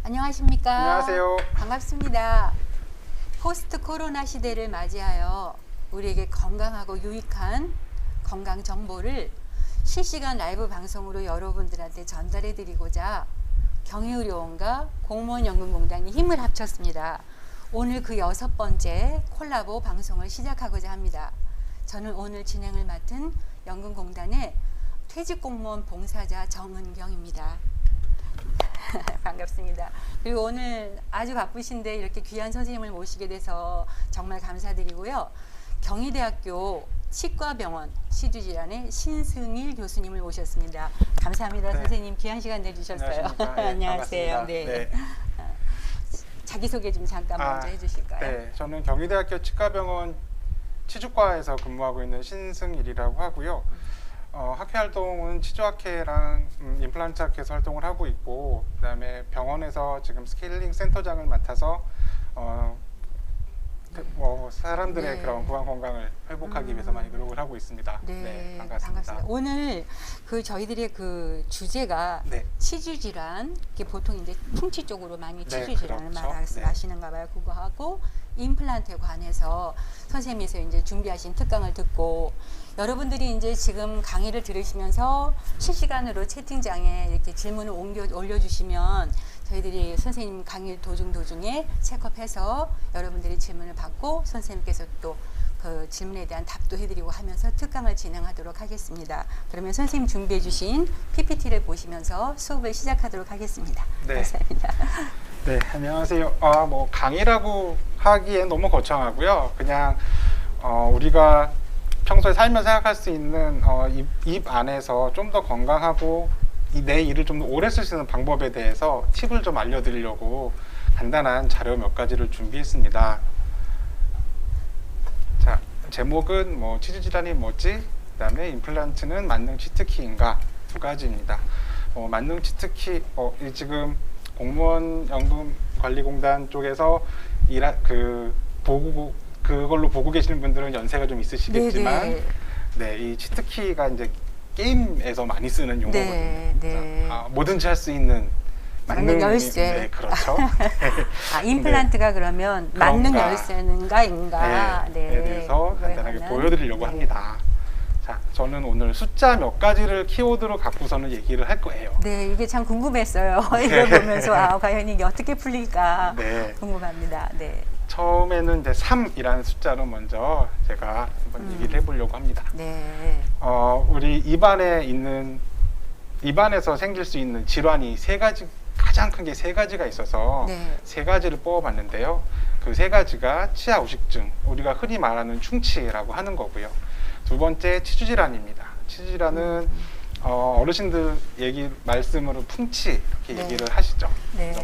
안녕하십니까? 안녕하세요. 반갑습니다. 포스트 코로나 시대를 맞이하여 우리에게 건강하고 유익한 건강 정보를 실시간 라이브 방송으로 여러분들한테 전달해 드리고자 경희의료원과 공무원연금공단이 힘을 합쳤습니다. 오늘 그 6번째 콜라보 방송을 시작하고자 합니다. 저는 오늘 진행을 맡은 연금공단의 퇴직공무원 봉사자 정은경입니다. 반갑습니다. 그리고 오늘 아주 바쁘신데 이렇게 귀한 선생님을 모시게 돼서 정말 감사드리고요. 경희대학교 치과병원 시주질환의 신승일 교수님을 모셨습니다. 감사합니다. 네. 선생님 귀한 시간 내주셨어요. 네, 안녕하세요. 반갑습니다. 네. 자기소개 좀 잠깐 먼저 해주실까요? 네, 저는 경희대학교 치과병원 치주과에서 근무하고 있는 신승일이라고 하고요. 학회 활동은 치주학회랑 임플란트 학회에서 활동을 하고 있고, 그다음에 병원에서 지금 스케일링 센터장을 맡아서 사람들의 그런 구강 건강을 회복하기 위해서 많이 노력을 하고 있습니다. 네, 반갑습니다. 오늘 저희들의 그 주제가 네. 치주 질환, 이게 보통 이제 풍치 쪽으로 많이 네, 치주 질환을 그렇죠. 말씀하시는가 봐요. 그거 하고 임플란트에 관해서 선생님께서 이제 준비하신 특강을 듣고, 여러분들이 이제 지금 강의를 들으시면서 실시간으로 채팅장에 이렇게 질문을 올려주시면 저희들이 선생님 강의 도중에 체크업해서 여러분들이 질문을 받고 선생님께서 또 그 질문에 대한 답도 해드리고 하면서 특강을 진행하도록 하겠습니다. 그러면 선생님 준비해 주신 PPT를 보시면서 수업을 시작하도록 하겠습니다. 네. 감사합니다. 네, 안녕하세요. 강의라고 하기엔 너무 거창하고요. 그냥 우리가 평소에 살면서 생각할 수 있는 입 안에서 좀 더 건강하고 내 일을 좀 더 오래 쓸 수 있는 방법에 대해서 팁을 좀 알려드리려고 간단한 자료 몇 가지를 준비했습니다. 자, 제목은 치주 질환이 뭐지? 그다음에 임플란트는 만능 치트키인가? 두 가지입니다. 만능 치트키 지금 공무원 연금관리공단 쪽에서 그걸로 보고 계시는 분들은 연세가 좀 있으시겠지만, 네, 이 치트키가 이제 게임에서 많이 쓰는 용어거든요. 네. 뭐든지 할 수 있는 만능 열쇠. 네, 그렇죠. 임플란트가 그러면 만능 열쇠인가? 네, 에 대해서 간단하게 보여드리려고 합니다. 자, 저는 오늘 숫자 몇 가지를 키워드로 갖고서는 얘기를 할 거예요. 네, 이게 참 궁금했어요. 이걸 보면서 과연 이게 어떻게 풀릴까 궁금합니다. 네. 처음에는 이제 3이라는 숫자로 먼저 제가 한번 얘기를 해보려고 합니다. 네. 우리 입안에서 생길 수 있는 질환이 가장 큰 게 세 가지가 있어서 세 가지를 뽑아봤는데요. 그 세 가지가 치아 우식증, 우리가 흔히 말하는 충치라고 하는 거고요. 두 번째 치주질환입니다. 치주질환은 어르신들 말씀으로 풍치 이렇게 얘기를 하시죠.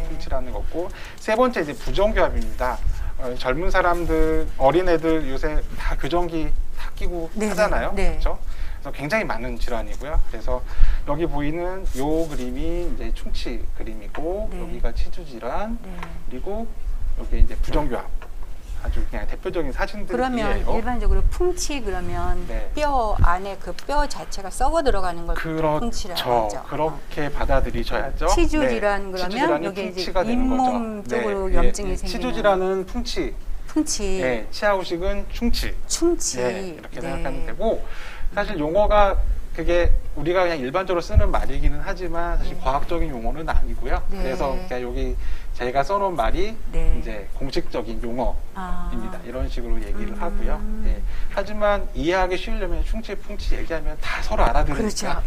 풍치라는 거고, 세 번째 이제 부정교합입니다. 젊은 사람들, 어린애들 요새 다 교정기 다 끼고 하잖아요. 그렇죠? 그래서 굉장히 많은 질환이고요. 그래서 여기 보이는 요 그림이 이제 충치 그림이고, 여기가 치주 질환, 그리고 여기 이제 부정교합. 아주 그냥 대표적인 사진들이에요. 그러면 일반적으로 풍치 그러면 뼈 안에 그 뼈 자체가 썩어 들어가는 걸 풍치라고 하죠. 그렇게 받아들이셔야죠. 치주 질환 그러면 여기 이제 잇몸 쪽으로 염증이 생기는. 치주 질환은 풍치. 네, 치아 우식은 충치. 네, 이렇게 생각하면 되고, 사실 용어가 그게 우리가 그냥 일반적으로 쓰는 말이기는 하지만 사실 과학적인 용어는 아니고요. 그래서 그냥 여기 제가 써놓은 말이 이제 공식적인 용어입니다. 이런 식으로 얘기를 하고요. 하지만 이해하기 쉬우려면 충치, 풍치 얘기하면 다 서로 알아들으니까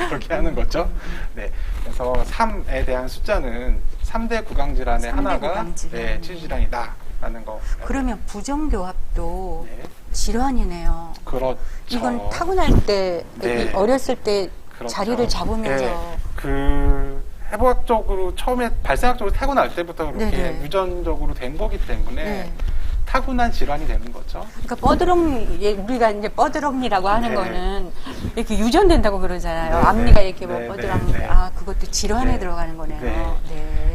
그렇게 하는 거죠. 그래서 3에 대한 숫자는 3대 구강질환의 하나가 치주 질환이다 라는 거. 그러면 부정교합도 질환이네요. 그렇죠. 이건 타고날 때 어렸을 때 자리를 잡으면서 해부학적으로 처음에 발생학적으로 타고날 때부터 그렇게 유전적으로 된 거기 때문에 타고난 질환이 되는 거죠. 그러니까 우리가 이제 뻐드렁니라고 하는 거는 이렇게 유전된다고 그러잖아요. 앞니가 이렇게 뻐드렁니. 그것도 질환에 들어가는 거네요.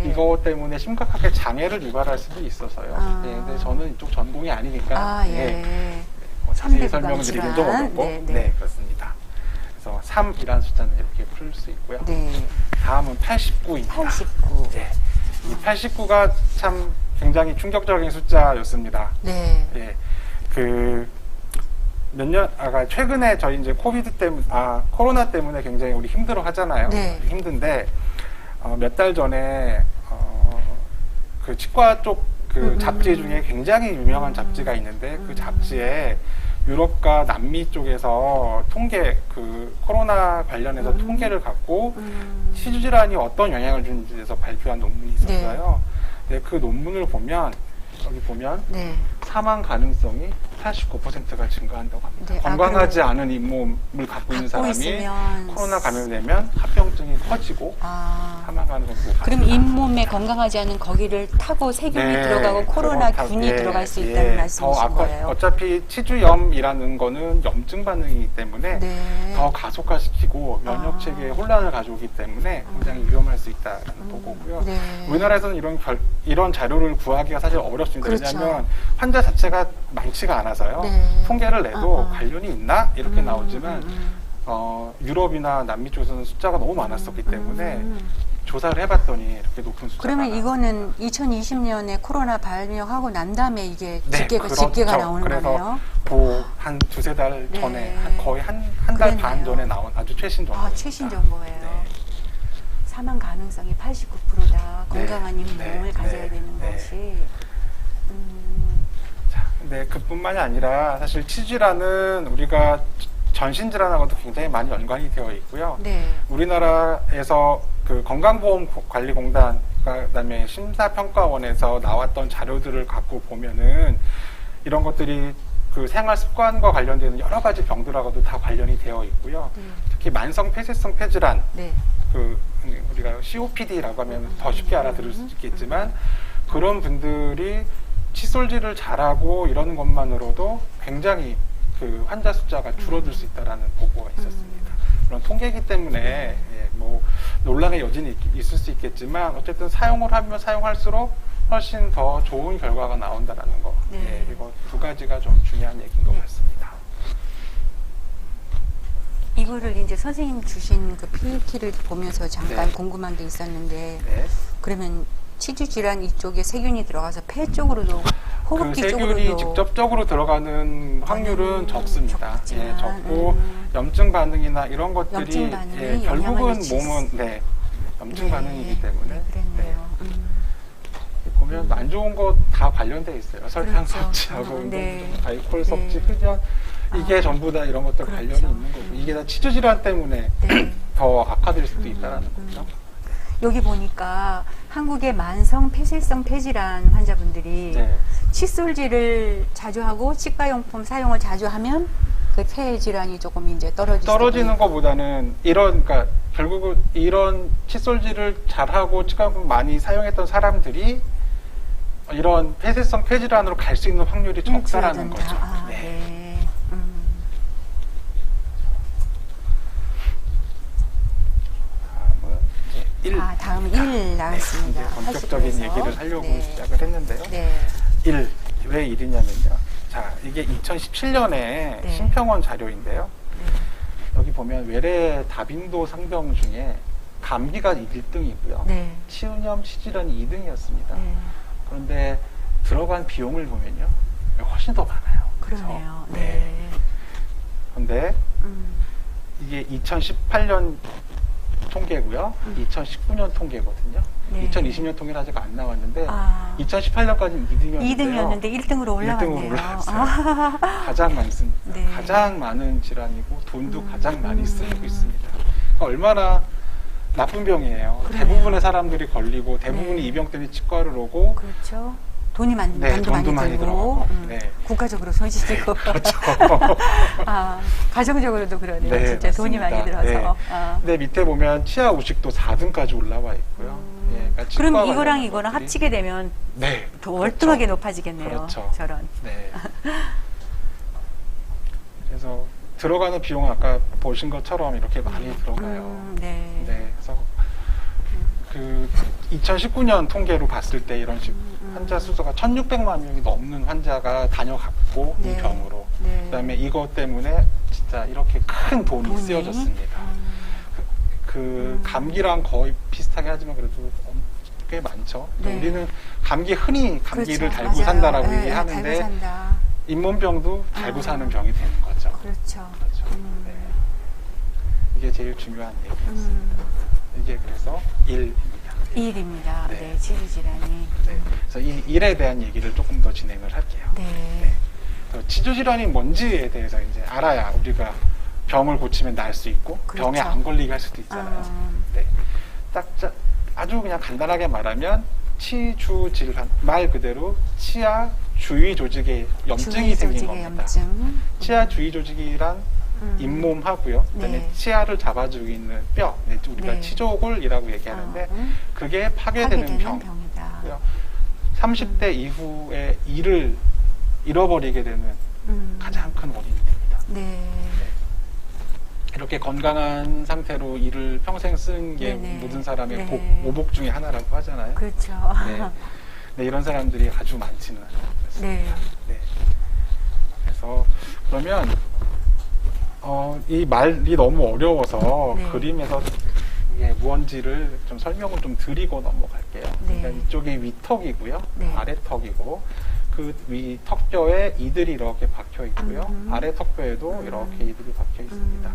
이거 때문에 심각하게 장애를 유발할 수도 있어서요. 근데 저는 이쪽 전공이 아니니까 자세히 설명드리긴 좀 어렵고 그렇습니다. 그래서 3이라는 숫자는 이렇게 풀 수 있고요. 다음은 89입니다. 89. 이 89가 참 굉장히 충격적인 숫자였습니다. 네. 예. 최근에 저희 이제 코로나 때문에 굉장히 우리 힘들어 하잖아요. 네. 힘든데, 몇 달 전에, 그 치과 쪽 그 잡지 중에 굉장히 유명한 잡지가 있는데, 그 잡지에 유럽과 남미 쪽에서 코로나 관련해서 통계를 갖고 치주 질환이 어떤 영향을 주는지에 대해서 발표한 논문이 있었어요. 네, 그 논문을 보면, 여기 보면, 네. 사망 가능성이 89%가 증가한다고 합니다. 네. 건강하지 않은 잇몸을 갖고 있는 사람이 있으면... 코로나 감염되면 합병증이 커지고 사망 가능성이 높아집니다. 그럼 잇몸에 건강하지 않은 거기를 타고 세균이 들어가고 코로나균이 들어갈 수 있다는 말씀이신 거예요? 어차피 치주염이라는 거는 염증 반응이기 때문에 더 가속화시키고 면역 체계에 혼란을 가져오기 때문에 굉장히 위험할 수 있다는 보고고요. 우리나라에서는 이런 자료를 구하기가 사실 어렵습니다. 그렇죠. 왜냐하면 환자 자체가 많지가 않아서요. 통계를 내도 관련이 있나? 이렇게 나오지만 유럽이나 남미 쪽에서는 숫자가 너무 많았었기 때문에 조사를 해봤더니 이렇게 높은 숫자가 그러면 이거는 2020년에 코로나 발병하고 난 다음에 이게 집계가 나오는 거네요? 그래서 한 두세 달 전에 거의 한 달 반 전에 나온 아주 최신 정보입니다. 최신 정보예요. 사망 가능성이 89%다. 건강한 잇몸을 가져야 되는 것이. 네, 그뿐만이 아니라 사실 치질환은 우리가 전신질환하고도 굉장히 많이 연관이 되어 있고요. 우리나라에서 그 건강보험관리공단, 그다음에 심사평가원에서 나왔던 자료들을 갖고 보면은 이런 것들이 그 생활 습관과 관련되는 여러 가지 병들하고도 다 관련이 되어 있고요. 특히 만성 폐쇄성 폐질환, 우리가 COPD라고 하면 더 쉽게 알아들을 수 있겠지만 그런 분들이 칫솔질을 잘하고 이런 것만으로도 굉장히 그 환자 숫자가 줄어들 수 있다라는 보고가 있었습니다. 그런 통계이기 때문에 뭐 논란의 여지는 있을 수 있겠지만 어쨌든 사용을 하면 사용할수록 훨씬 더 좋은 결과가 나온다라는 거. 이거 두 가지가 좀 중요한 얘기인 것 같습니다. 이거를 이제 선생님 주신 그 PPT를 보면서 잠깐 궁금한 게 있었는데 그러면 치주 질환 이쪽에 세균이 들어가서 폐 쪽으로도 호흡기 쪽으로도 세균이 직접적으로 들어가는 확률은 적습니다. 적고 염증 반응이나 이런 것들이 결국은 몸은 염증 반응이기 때문에 보면 안 좋은 거 다 관련돼 있어요. 설탕 섭취하고 알코올 섭취, 흡연 이게 전부 다 이런 것들 관련이 있는 거고 이게 다 치주 질환 때문에 더 악화될 수도 있다는 거죠. 여기 보니까 한국의 만성 폐쇄성 폐질환 환자분들이 칫솔질을 자주 하고 치과용품 사용을 자주 하면 그 폐 질환이 조금 이제 떨어지는 것보다는 그러니까 결국은 이런 칫솔질을 잘하고 치과용품 많이 사용했던 사람들이 이런 폐쇄성 폐질환으로 갈 수 있는 확률이 적다라는 거죠. 다음 1 나왔습니다. 본격적인 얘기를 하려고 시작을 했는데요. 1, 왜 1이냐면요. 자, 이게 2017년에 심평원 자료인데요. 여기 보면 외래 다빈도 상병 중에 감기가 1등이고요. 치은염, 치질환이 2등이었습니다. 그런데 들어간 비용을 보면요. 훨씬 더 많아요. 그러네요. 그런데 이게 2018년 통계고요. 2019년 통계거든요. 2020년 통계는 아직 안 나왔는데 2018년까지는 2등이었는데 1등으로 올라왔네요. 가장 많습니다. 가장 많은 질환이고 돈도 가장 많이 쓰이고 있습니다. 그러니까 얼마나 나쁜 병이에요. 대부분의 사람들이 걸리고 대부분이 이 병 때문에 치과를 오고 돈도 많이 들고 국가적으로 손실이고 가정적으로도 그러네요. 진짜 돈이 많이 들어서. 근데 밑에 보면 치아 우식도 4등까지 올라와 있고요. 그러니까 그럼 이거랑 이거랑 합치게 되면 더 월등하게 높아지겠네요. 저런. 그래서 들어가는 비용은 아까 보신 것처럼 이렇게 많이 들어가요. 그래서 그 2019년 통계로 봤을 때 이런 식 환자 수가 1,600만 명이 넘는 환자가 다녀갔고 이 병으로 그다음에 이것 때문에 진짜 이렇게 큰 돈이 쓰여졌습니다. 그 감기랑 거의 비슷하게 하지만 그래도 꽤 많죠. 네. 우리는 흔히 감기를 그렇죠. 달고 맞아요. 산다라고 네, 얘기하는데 달고 산다. 잇몸병도 달고 사는 병이 되는 거죠. 그렇죠. 그렇죠. 네. 이게 제일 중요한 얘기였습니다. 이게 그래서 일입니다. 네, 네. 치주질환이. 네. 그래서 이 일에 대한 얘기를 조금 더 진행을 할게요. 네. 치주질환이 뭔지에 대해서 이제 알아야 우리가 병을 고치면 나을 수 있고 그렇죠. 병에 안 걸리게 할 수도 있잖아요. 네. 아주 그냥 간단하게 말하면 치주질환, 말 그대로 치아 주위 조직에 염증이 생긴 겁니다. 치아 주위 조직이란 잇몸하고요. 그다음에 네. 치아를 잡아주고 있는 뼈, 우리가 네. 치조골이라고 얘기하는데 그게 파괴되는 병이다. 30대 이후에 이를 잃어버리게 되는 가장 큰 원인이 됩니다. 네. 이렇게 건강한 상태로 이를 평생 쓰는 게 네네. 모든 사람의 네. 모복 중에 하나라고 하잖아요. 그렇죠. 네. 네, 이런 사람들이 아주 많지는 않습니다. 네. 네. 그래서 그러면 이 말이 너무 어려워서 네. 그림에서 이게 무언지를 좀 설명을 좀 드리고 넘어갈게요. 네. 그러니까 이쪽이 위턱이고요, 네. 아래턱이고 그 위 턱뼈에 이들이 이렇게 박혀 있고요, 아래 턱뼈에도 이렇게 이들이 박혀 있습니다.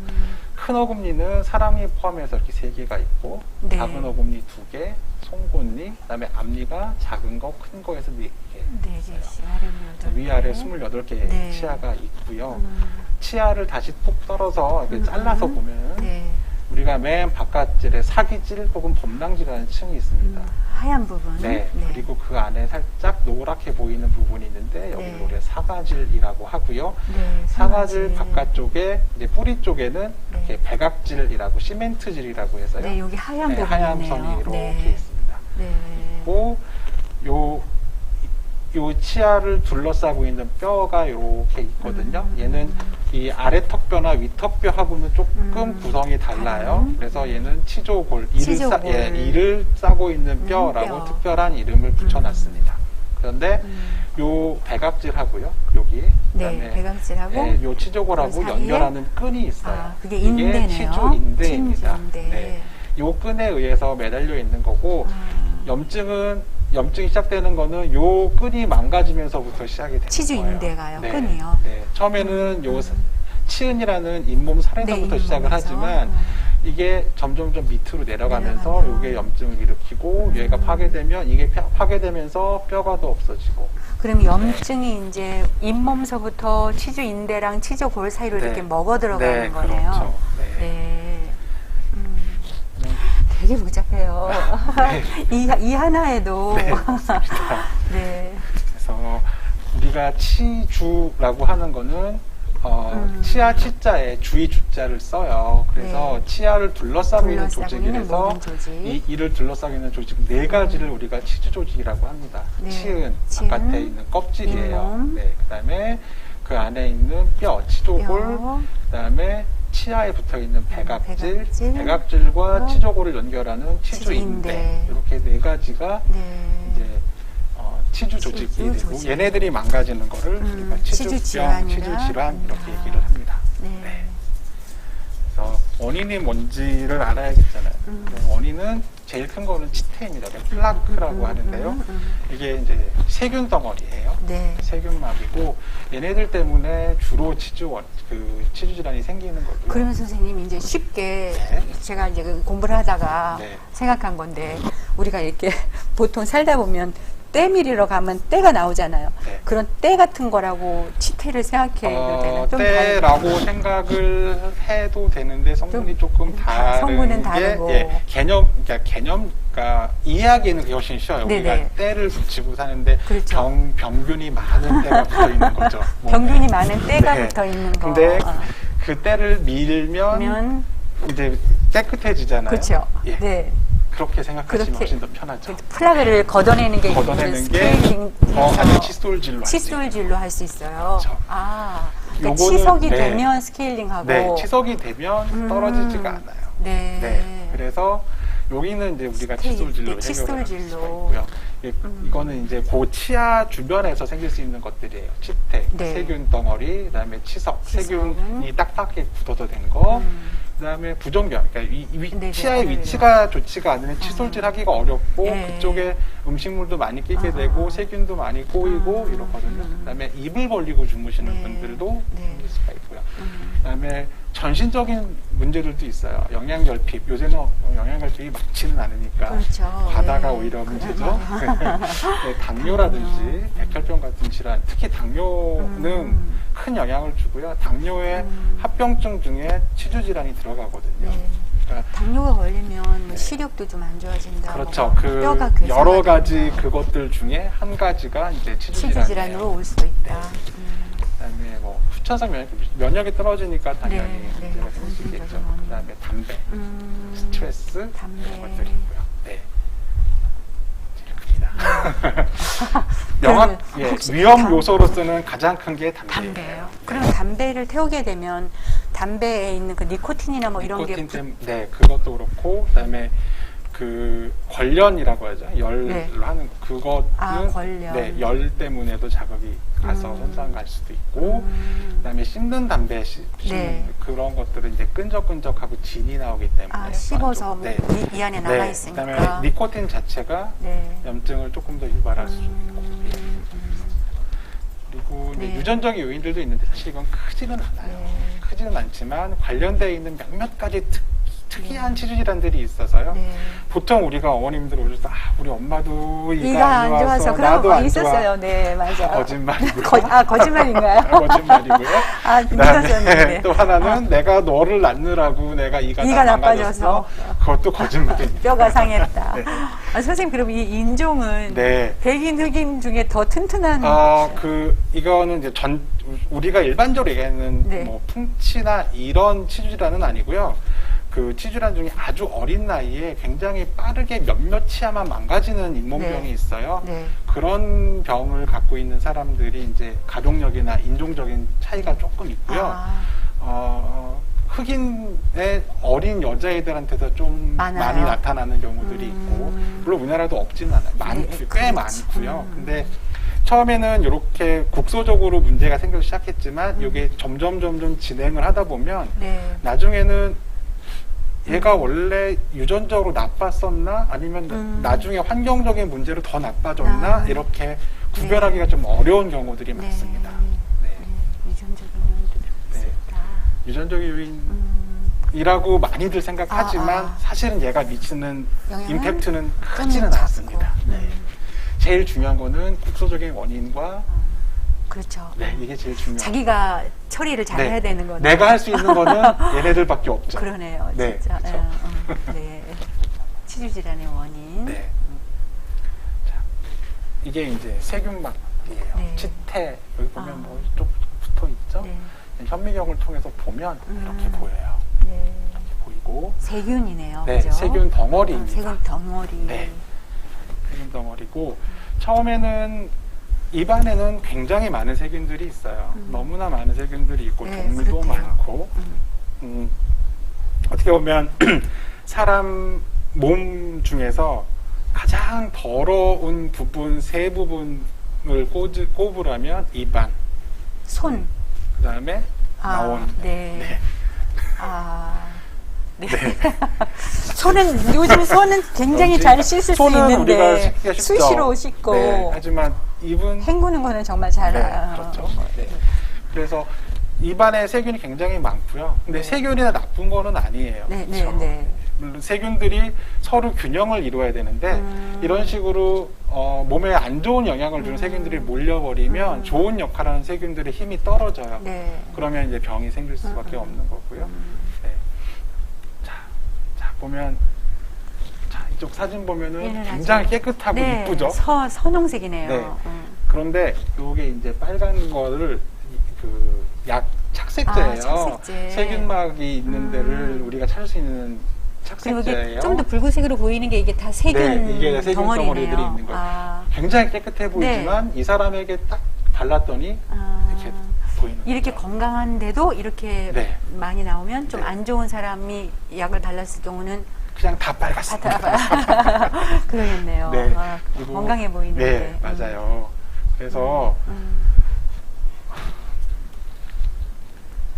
큰 어금니는 사랑니 포함해서 이렇게 3개가 있고 네. 작은 어금니 2개, 송곳니, 그다음에 앞니가 작은 거, 큰 거에서 4개. 네 개씩 아래 위아래 28개 네. 치아가 있고요. 치아를 다시 톡 썰어서 이렇게 잘라서 보면 네. 우리가 맨 바깥질에 사기질 혹은 범랑질이라는 층이 있습니다. 하얀 부분. 네. 그리고 그 안에 살짝 노랗게 보이는 부분이 있는데 여기를 네. 우리가 사가질이라고 하고요. 네. 사가질 바깥쪽에 이제 뿌리 쪽에는 네. 이렇게 백악질이라고 시멘트질이라고 해서요. 네, 여기 하얀 네, 부분이네요. 하얀 선이 이렇게 네. 있습니다. 네. 그리고 요 치아를 둘러싸고 있는 뼈가 이렇게 있거든요. 얘는 이 아래 턱뼈나 위 턱뼈하고는 조금 구성이 달라요. 그래서 얘는 치조골, 이를 싸고 있는 뼈라고 뼈. 특별한 이름을 붙여놨습니다. 그런데 요 백악질하고요, 여기 네, 그다음에 백악질하고 네, 요 치조골하고 그 사이에? 연결하는 끈이 있어요. 아, 그게 인대네요. 이게 치주인대입니다. 치주인대. 네. 요 끈에 의해서 매달려 있는 거고 염증이 시작되는 거는 요 끈이 망가지면서부터 시작이 되는 치주인대가요, 거예요. 끈이요. 네. 처음에는 요 치은이라는 잇몸 살에서부터 네, 시작을 잇몸에서. 하지만 이게 점점 밑으로 내려가면서 내려가면. 요게 염증을 일으키고 얘가 파괴되면 이게 파괴되면서 뼈가 더 없어지고 그럼 염증이 이제 잇몸서부터 치주인대랑 치조골 사이로 네. 이렇게 먹어 들어가는 네, 거네요. 그렇죠. 네. 네. 되게 복잡해요. 이 하나에도. 네, 맞습니다. 네. 그래서 우리가 치주라고 하는 거는 치아 치자에 주의 주자를 써요. 그래서 네. 치아를 둘러싸고 있는 둘러싸고 있는 조직이라서 모든 조직. 이를 둘러싸고 있는 조직 4가지를 우리가 치주 조직이라고 합니다. 네. 치은, 치은, 바깥에 있는 껍질이에요. 잇몸. 네, 그다음에 그 안에 있는 뼈, 치조골, 뼈. 그다음에 치아에 붙어 있는 백악질, 백악질, 백악질과 또 치조골을 연결하는 치주인대. 치주인대. 이렇게 4가지가 네. 이제 치주 조직이 치주 되고 조직. 얘네들이 망가지는 거를 우리가 치주병, 치주질환이라 치주질환 이렇게 합니다. 얘기를 합니다. 네. 네. 그래서 원인이 뭔지를 알아야겠잖아요. 원인은 제일 큰 거는 치태입니다. 플라크라고 하는데요. 이게 이제 세균 덩어리예요. 네. 세균막이고 얘네들 때문에 주로 치주질환이 생기는 거고요. 그러면 선생님 이제 쉽게 네. 제가 이제 그 공부를 하다가 네. 생각한 건데 우리가 이렇게 보통 살다 보면 때 밀으러 가면 때가 나오잖아요. 네. 그런 때 같은 거라고 치태를 생각해도 되나? 좀 때라고 생각을 해도 되는데 성분이 조금 다른 성분은 게 다르고. 그러니까 이해하기에는 그게 훨씬 쉬워요. 네네. 우리가 때를 붙이고 사는데 그렇죠. 병균이 많은 때가 붙어 있는 거죠. 몸에. 병균이 많은 때가 네. 붙어 있는 거. 근데 그 때를 밀면 그러면 이제 깨끗해지잖아요. 그렇죠. 예. 네. 그렇게 생각하시면 그렇게. 훨씬 더 편하죠. 플라그를 걷어내는 게 걷어내는 게 스케일링해서 아주 칫솔질로 할수 있어요. 칫솔질로 할 수 있어요. 그렇죠. 아, 그러니까 요거는, 치석이 네. 되면 스케일링하고. 네, 치석이 되면 떨어지지가 않아요. 네. 네, 그래서 여기는 이제 우리가 칫솔질로 네, 해결할 수가 칫솔질로. 있고요. 이거는 이제 그 치아 주변에서 생길 수 있는 것들이에요. 치태, 네. 세균 덩어리, 그다음에 치석, 치석. 세균이 딱딱하게 굳어서 된 거, 그다음에 부정경, 그러니까 네네, 치아의 알아요. 위치가 좋지가 않으면 칫솔질하기가 어렵고 네. 그쪽에 음식물도 많이 끼게 되고 세균도 많이 꼬이고 이렇거든요. 그다음에 입을 벌리고 주무시는 네. 분들도 네. 생길 수가 있고요. 그다음에 전신적인 문제들도 있어요. 영양결핍. 요새는 영양결핍이 많지는 않으니까 그렇죠. 과다가 네. 오히려 문제죠. 네, 당뇨라든지 백혈병 같은 질환, 특히 당뇨는 큰 영향을 주고요. 당뇨의 합병증 중에 치주 질환이 들어가거든요. 네. 그러니까 당뇨가 걸리면 뭐 시력도 좀 안 좋아진다. 그렇죠. 뭐 그 뼈가 여러 가지 괴상하다. 그것들 중에 한 가지가 이제 치주 치주 질환으로 질환이에요. 올 수도 있다. 그다음에 뭐 후천성 면역이 떨어지니까 당연히 네, 네. 문제가 생길 수 있겠죠. 전신적인 그다음에 담배, 스트레스 담배. 이런 것들이 있고요. 네. 이렇습니다. 영화 그러면 혹시 위험 요소로서는 가장 큰 게 담배예요. 담배예요. 그럼 담배를 태우게 되면 담배에 있는 그 니코틴이나 뭐 이런 게 네, 그것도 그렇고 그다음에 그 걸련이라고 하죠. 열로 네. 하는 그거는 걸련. 네, 열 때문에도 자극이 가서 손상 갈 수도 있고 그다음에 씹는 담배 씹는 네. 그런 것들은 이제 끈적끈적하고 진이 나오기 때문에 씹어서 네. 이 안에 남아 네. 있으니까. 그다음에 니코틴 자체가 네. 염증을 조금 더 유발할 수 있고 그리고 이제 네. 유전적인 요인들도 있는데 사실 이건 크지는 않아요. 네. 크지는 않지만 관련되어 있는 몇몇 가지 특이한 치주 질환들이 있어서요. 네. 보통 우리가 어머님들 오셔서 우리 엄마도 이가 이가 안 좋아서 그런 나도 거 안 있었어요. 좋아. 네, 맞아. 거짓말이고요. 거짓말인가요? 거짓말이고요. 그다음에 믿었었는데. 또 하나는 내가 너를 낳느라고 내가 이가 나빠져서 그것도 거짓말입니다. 뼈가 상했다. 네. 선생님 그럼 이 인종은 네. 백인 흑인 중에 더 튼튼한 이거는 이제 우리가 일반적으로 얘기하는 네. 뭐 풍치나 이런 치주 질환은 아니고요. 그 치주란 중에 아주 어린 나이에 굉장히 빠르게 몇몇 치아만 망가지는 잇몸병이 네. 있어요. 네. 그런 병을 갖고 있는 사람들이 이제 가족력이나 인종적인 차이가 조금 있고요. 흑인의 어린 여자애들한테서 좀 많아요. 많이 나타나는 경우들이 있고, 물론 우리나라도 없지는 않아요. 꽤 그렇지. 많고요. 근데 처음에는 이렇게 국소적으로 문제가 생기기 시작했지만, 이게 점점 진행을 하다 보면, 네. 나중에는 얘가 원래 유전적으로 나빴었나 아니면 나중에 환경적인 문제로 더 나빠졌나 이렇게 구별하기가 좀 어려운 경우들이 많습니다. 네. 유전적인 요인도 네. 있다. 유전적인 요인이라고 많이들 생각하지만 사실은 얘가 미치는 영향은 임팩트는 좀 크지는 작고. 않습니다. 네. 제일 중요한 거는 국소적인 원인과 그렇죠. 네, 이게 제일 중요해요. 자기가 처리를 잘 해야 되는 거죠. 내가 할 수 있는 거는 얘네들밖에 없죠. 그러네요. 네, 진짜. 그렇죠. 네. 치주 질환의 원인. 네. 자, 이게 이제 세균막이에요. 네. 치태 여기 보면 뭐 좀 붙어 있죠. 네. 현미경을 통해서 보면 이렇게 보여요. 네. 이렇게 보이고. 세균이네요. 네, 그죠? 세균 덩어리입니다. 세균 덩어리. 네. 세균 덩어리고 처음에는 입안에는 굉장히 많은 세균들이 있어요. 너무나 많은 세균들이 있고 네, 종류도 그렇대요. 많고 어떻게 보면 사람 몸 중에서 가장 더러운 부분 세 부분을 꼽으라면 입안, 손. 그 다음에 나온. 네. 네. 네. 손은 요즘 손은 굉장히 잘 씻을 수 손은 우리가 있는데 씻기가 쉽죠. 수시로 씻고 네, 하지만 입은 헹구는 거는 정말 잘 네, 그렇죠. 네. 그래서 입안에 세균이 굉장히 많고요. 근데 세균이 나쁜 거는 아니에요. 네, 그렇죠? 네, 네. 물론 세균들이 서로 균형을 이루어야 되는데 이런 식으로 몸에 안 좋은 영향을 주는 세균들이 몰려버리면 좋은 역할하는 세균들의 힘이 떨어져요. 네. 그러면 이제 병이 생길 수밖에 없는 거고요. 네. 자 보면 이쪽 사진 보면은 굉장히 깨끗하고 네, 이쁘죠. 선홍색이네요. 네. 그런데 요게 이제 빨간 거를 그 약 착색제예요. 착색제. 세균막이 있는 데를 우리가 찾을 수 있는 착색제예요. 좀 더 붉은색으로 보이는 게 이게 다 세균 네, 이게 세균 덩어리네요. 덩어리들이 있는 거예요. 굉장히 깨끗해 보이지만 이 사람에게 딱 발랐더니 이렇게 보이는 이렇게 거죠. 건강한데도 이렇게 네. 많이 나오면 좀 네. 안 좋은 사람이 약을 발랐을 경우는 그냥 다 빨갛습니다. 그러겠네요. 네. 그리고 건강해 보이는데. 네, 맞아요. 그래서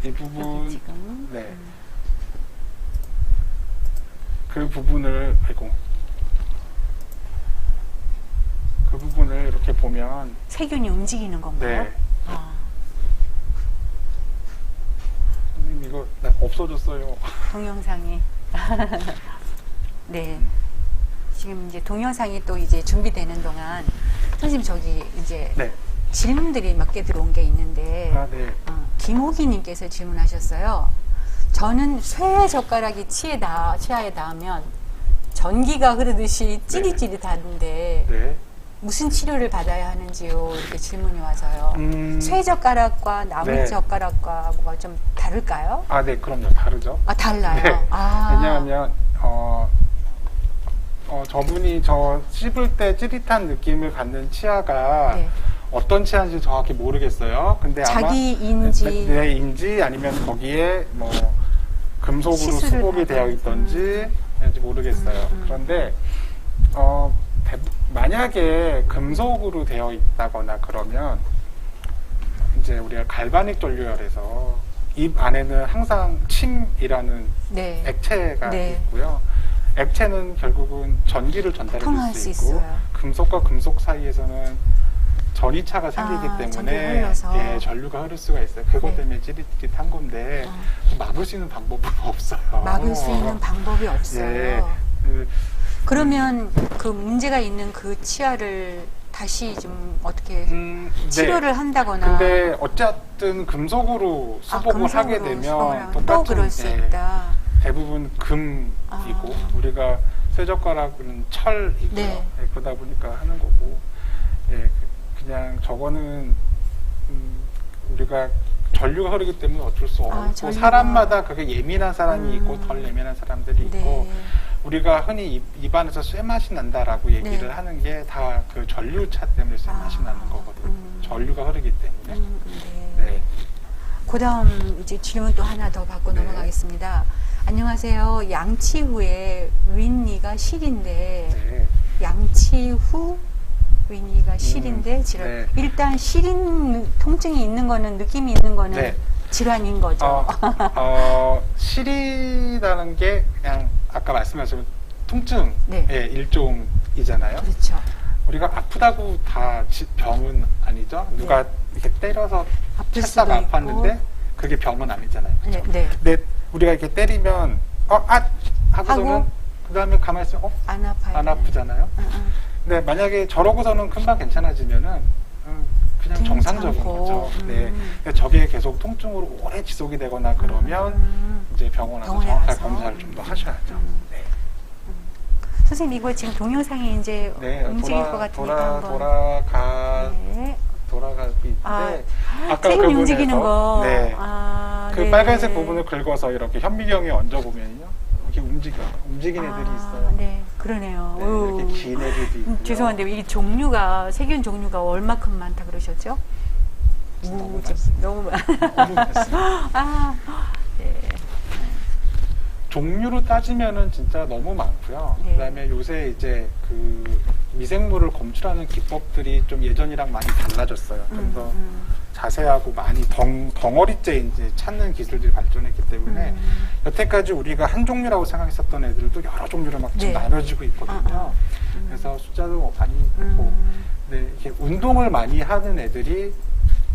이 부분 지금. 네. 그 부분을 그 부분을 이렇게 보면 세균이 움직이는 건가요? 네. 아, 선생님 이거 나 없어졌어요. 동영상이. 네. 지금 이제 동영상이 또 이제 준비되는 동안 선생님 저기 이제 네. 질문들이 몇 개 들어온 게 있는데 아, 네. 김호기님께서 질문하셨어요. 저는 쇠 젓가락이 치아에 닿으면 전기가 흐르듯이 찌릿찌릿하는데 네. 무슨 치료를 받아야 하는지요? 이렇게 질문이 와서요. 쇠 젓가락과 나무 네. 젓가락과 뭐가 좀 다를까요? 아, 네, 그럼요. 다르죠. 아, 달라요? 네. 아. 왜냐하면 저분이 저 씹을 때 찌릿한 느낌을 갖는 치아가 네. 어떤 치아인지 정확히 모르겠어요. 근데 아마 자기인지 뇌인지 아니면 거기에 뭐 금속으로 시술을 수복이 되어 받은, 있던지 모르겠어요. 그런데 만약에 금속으로 되어 있다거나 그러면 이제 우리가 갈바닉 전류열에서 입 안에는 항상 침이라는 네. 액체가 네. 있고요. 액체는 결국은 전기를 전달해 통할 줄 수 수 있고 있어요. 금속과 금속 사이에서는 전이차가 생기기 전기가 때문에 흘러서. 예, 전류가 흐를 수가 있어요. 그것 네. 때문에 찌릿찌릿한 건데 막을 수 있는 방법은 없어요. 막을 수 있는 방법이 없어요. 예, 그러면 그 문제가 있는 그 치아를 다시 좀 어떻게 네. 치료를 한다거나 근데 어쨌든 금속으로 수복을 하게 되면 또 똑같은 그럴 수 있다. 대부분 금이고 우리가 쇠젓가락은 철이고요. 네. 예, 그러다 보니까 하는 거고 예, 그냥 저거는 우리가 전류가 흐르기 때문에 어쩔 수 없고 전류가. 사람마다 그게 예민한 사람이 있고 덜 예민한 사람들이 있고 네. 우리가 흔히 입안에서 쇠맛이 난다라고 얘기를 네. 하는 게 다 그 전류차 때문에 쇠맛이 나는 거거든요. 전류가 흐르기 때문에. 네. 네. 그 다음 이제 질문 또 하나 더 받고 네. 넘어가겠습니다. 안녕하세요. 양치 후에 윗니가 시린데 네. 양치 후 윗니가 시린데 질환. 네. 일단 시린 통증이 있는 거는 느낌이 있는 거는 네. 질환인 거죠. 시리다는 게 그냥 아까 말씀하신 통증의 네. 일종이잖아요. 그렇죠. 우리가 아프다고 다 병은 아니죠. 누가 이렇게 때려서 아플 찰싹 수도 아팠는데 있고. 그게 병은 아니잖아요. 네, 네. 근데 우리가 이렇게 때리면 하고서는 하고? 그 다음에 가만히 있으면 안 아파요. 안 아프잖아요. 응. 근데 만약에 저러고서는 금방 괜찮아지면은 그냥 정상적인 괜찮고. 거죠. 네. 그러니까 저게 계속 통증으로 오래 지속이 되거나 그러면 이제 병원 와서 병원에 정확하게 가서. 검사를 좀 더 하셔야죠. 네. 선생님 이거 지금 동영상이 이제 네, 움직일 것 같으니까 한번. 네. 돌아가기 있는데 아까 세균이 부분에서 움직이는 거. 네. 그 네. 빨간색 부분을 긁어서 이렇게 현미경에 얹어 보면요. 이렇게 움직이는 애들이 있어요. 네, 그러네요. 네, 이렇게 긴 애들도 있고요. 죄송한데 이 종류가 세균 종류가 얼마큼 많다 그러셨죠? 너무 너무 너무 많습니다. 네. 종류로 따지면은 진짜 너무 많고요. 네. 그다음에 요새 이제 그 미생물을 검출하는 기법들이 좀 예전이랑 많이 달라졌어요. 좀 더 자세하고 많이 덩어리째 이제 찾는 기술들이 발전했기 때문에 여태까지 우리가 한 종류라고 생각했었던 애들도 여러 종류로 막 지금 네. 나눠지고 있거든요. 그래서 숫자도 많이 있고, 근데 이렇게 운동을 많이 하는 애들이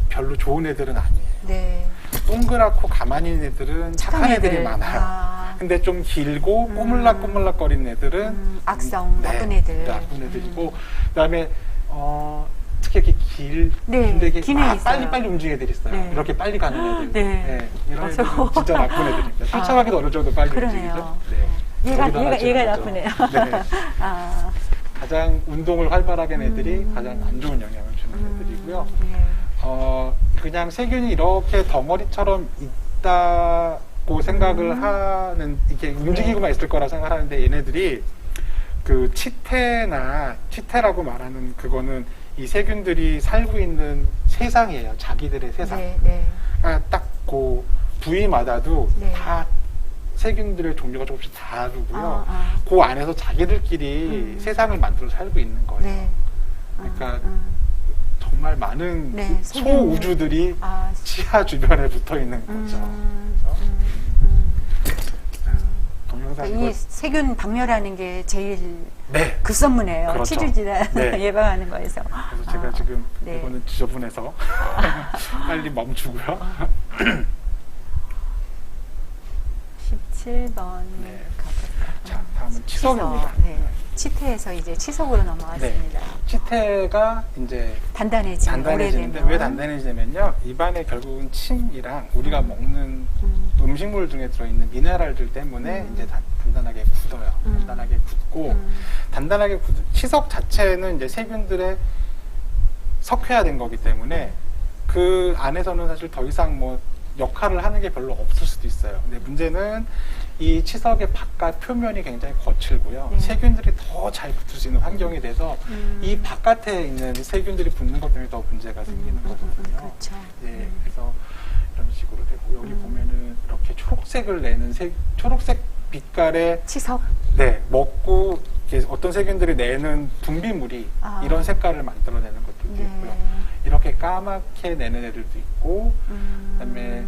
별로 좋은 애들은 아니에요. 네. 동그랗고 가만히 있는 애들은 착한 애들이 많아요. 근데 좀 길고 꼬물락꼬물락거리는 애들은 악성, 나쁜 애들. 나쁜 애들이고 그다음에 특히 이렇게 근데 이게 긴 애 있어요. 빨리빨리 움직이는 애들이 있어요. 네. 이렇게 빨리 가는 애들. 네. 이런 맞아. 애들은 진짜 나쁜 애들입니다. 쫓아가기도 어느 정도 빨리 그러네요. 움직이죠. 네. 얘가 나쁘네요. 네. 가장 운동을 활발하게 하는 애들이 가장 안 좋은 영향을 주는 애들이고요. 그냥 세균이 이렇게 덩어리처럼 있다고 생각을 하는, 이게 움직이고만 있을 거라 생각하는데 얘네들이 그 치태라고 말하는 그거는 이 세균들이 살고 있는 세상이에요. 자기들의 세상. 네. 딱 그 부위마다도 네. 다 세균들의 종류가 조금씩 다르고요. 그 안에서 자기들끼리 세상을 만들어 살고 있는 거예요. 네. 그러니까 정말 많은 네, 소우주들이 치아 주변에 붙어 있는 거죠. 동영상 항상 이 세균 박멸하는 게 제일 네. 급선무네요. 그렇죠. 치주질환 네. 예방하는 거에서. 그래서 제가 지금 네. 이거는 지저분해서 빨리 멈추고요. 17번 네. 가볼까요? 자, 다음은 치석입니다. 네. 치태에서 이제 치석으로 넘어왔습니다. 네. 치태가 이제 오래되면. 단단해지는데 왜 단단해지냐면요. 입안에 결국은 침이랑 우리가 먹는 음식물 중에 들어있는 미네랄들 때문에 이제 단단하게 굳어요. 단단하게 굳고 단단하게 치석 자체는 이제 세균들의 석회화된 거기 때문에 그 안에서는 사실 더 이상 뭐 역할을 하는 게 별로 없을 수도 있어요. 근데 문제는 이 치석의 바깥 표면이 굉장히 거칠고요. 네. 세균들이 더 잘 붙을 수 있는 환경이 돼서 이 바깥에 있는 세균들이 붙는 것 때문에 더 문제가 생기는 거거든요. 그렇죠. 네, 그래서 이런 식으로 되고 여기 보면은 이렇게 초록색을 내는 초록색 빛깔의 치석. 네, 먹고 이렇게 어떤 세균들이 내는 분비물이 이런 색깔을 만들어내는 것들도 네. 있고요. 이렇게 까맣게 내는 애들도 있고, 그다음에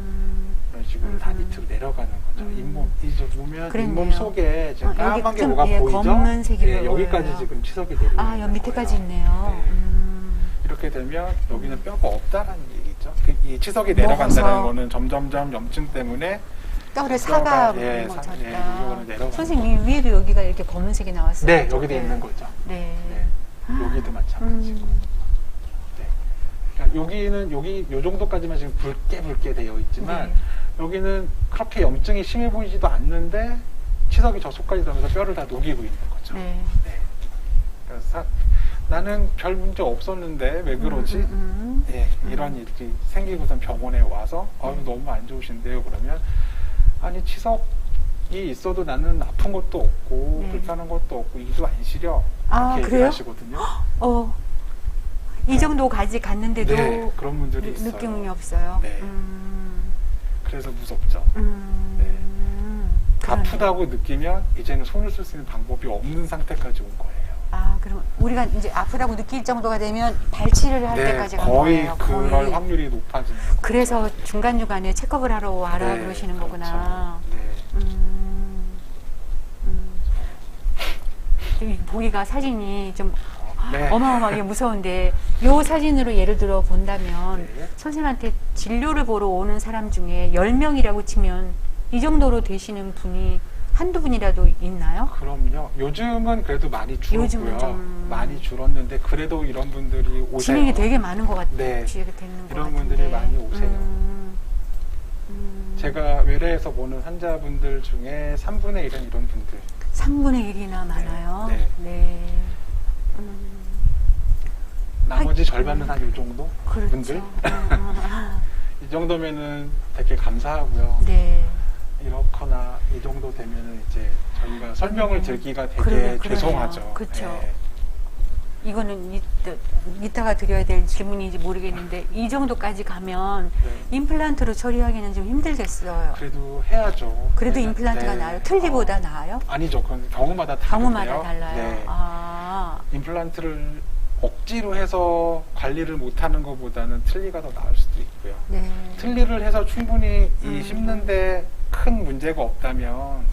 이런 식으로 다 밑으로 내려가는 거죠. 잇몸, 이제 보면 그랬네요. 잇몸 속에 지금 까만 게 뭐가 보이죠? 검은색이 예, 여기까지 보여요. 지금 치석이 내려가. 여기 밑에까지 있네요. 네. 이렇게 되면 여기는 뼈가 없다라는 얘기죠. 이 치석이 내려간다는 거는 점점점 염증 때문에 뼈를 사가 예, 묻혔다. 이거는 내려가는 선생님 위에도 여기가 이렇게 검은색이 나왔어요. 네, 여기도 있는 거죠. 네. 네, 여기도 마찬가지고. 네. 그러니까 여기는 요 정도까지만 지금 붉게 되어 있지만 네. 여기는 그렇게 염증이 심해 보이지도 않는데 치석이 저 속까지 들어가면서 뼈를 다 녹이고 있는 거죠. 네. 네. 그래서 나는 별 문제 없었는데 왜 그러지? 예, 이런 일이 생기고선 병원에 와서 너무 안 좋으신데요. 그러면 아니 치석이 있어도 나는 아픈 것도 없고 불편한 것도 없고 이도 안 시려 이렇게 그래요? 얘기하시거든요. 이 정도까지 갔는데도 네, 그런 분들이 있어요. 느낌이 없어요. 네. 그래서 무섭죠. 네. 아프다고 느끼면 이제는 손을 쓸 수 있는 방법이 없는 상태까지 온 거예요. 그럼 우리가 이제 아프다고 느낄 정도가 되면 발치를 할 때까지 간 거의 거예요. 그럴 확률이 높아지는 거죠. 그래서 중간중간에 체크업을 하러 와라 네, 그러시는 그렇죠. 거구나. 네. 보기가 사진이 좀 네. 어마어마하게 무서운데 요 사진으로 예를 들어 본다면 네. 선생님한테 진료를 보러 오는 사람 중에 10명이라고 치면 이 정도로 되시는 분이 한두 분이라도 있나요? 그럼요. 요즘은 그래도 많이 줄었고요. 요즘은 좀 많이 줄었는데 그래도 이런 분들이 오세요. 진행이 되게 많은 것 같아요. 네. 되는 것 이런 같은데. 분들이 많이 오세요. 제가 외래에서 보는 환자분들 중에 3분의 1은 이런 분들. 3분의 1이나 많아요. 네. 네. 나머지 절반은 한 이 정도 그렇죠. 분들. 이 정도면은 되게 감사하고요. 네. 이렇거나 이 정도 되면은 이제 저희가 설명을 드리기가 되게 그러네요. 죄송하죠. 그렇죠. 네. 이거는 이따가 드려야 될 질문인지 모르겠는데 이 정도까지 가면 네. 임플란트로 처리하기는 좀 힘들겠어요. 그래도 해야죠. 그래도 네. 임플란트가 네. 나아요? 틀니보다 나아요? 아니죠. 그건 경우마다 다른데요. 경우마다 달라요. 네. 임플란트를 억지로 해서 관리를 못하는 것보다는 틀니가 더 나을 수도 있고요. 네. 틀니를 해서 충분히 이 씹는데 큰 문제가 없다면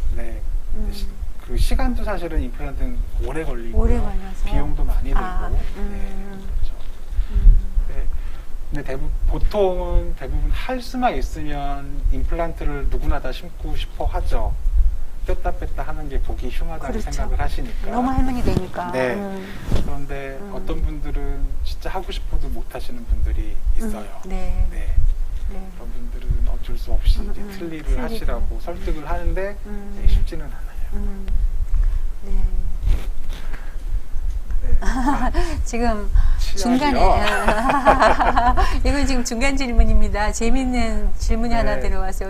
그 시간도 사실은 임플란트는 오래 걸리고 오래 걸려서 비용도 많이 들고 그렇죠. 근데 보통은 대부분 할 수만 있으면 임플란트를 누구나 다 심고 싶어 하죠. 뺐다 뺐다 하는 게 보기 흉하다고 그렇죠. 생각을 하시니까. 너무 할머니 되니까. 네. 그런데 어떤 분들은 진짜 하고 싶어도 못 하시는 분들이 있어요. 네. 네. 그런 분들은 어쩔 수 없이 이제 틀니를 하시라고 설득을 하는데 네, 쉽지는 않아요. 네. 지금 중간에 이건 지금 중간 질문입니다. 재밌는 질문이 하나 들어와서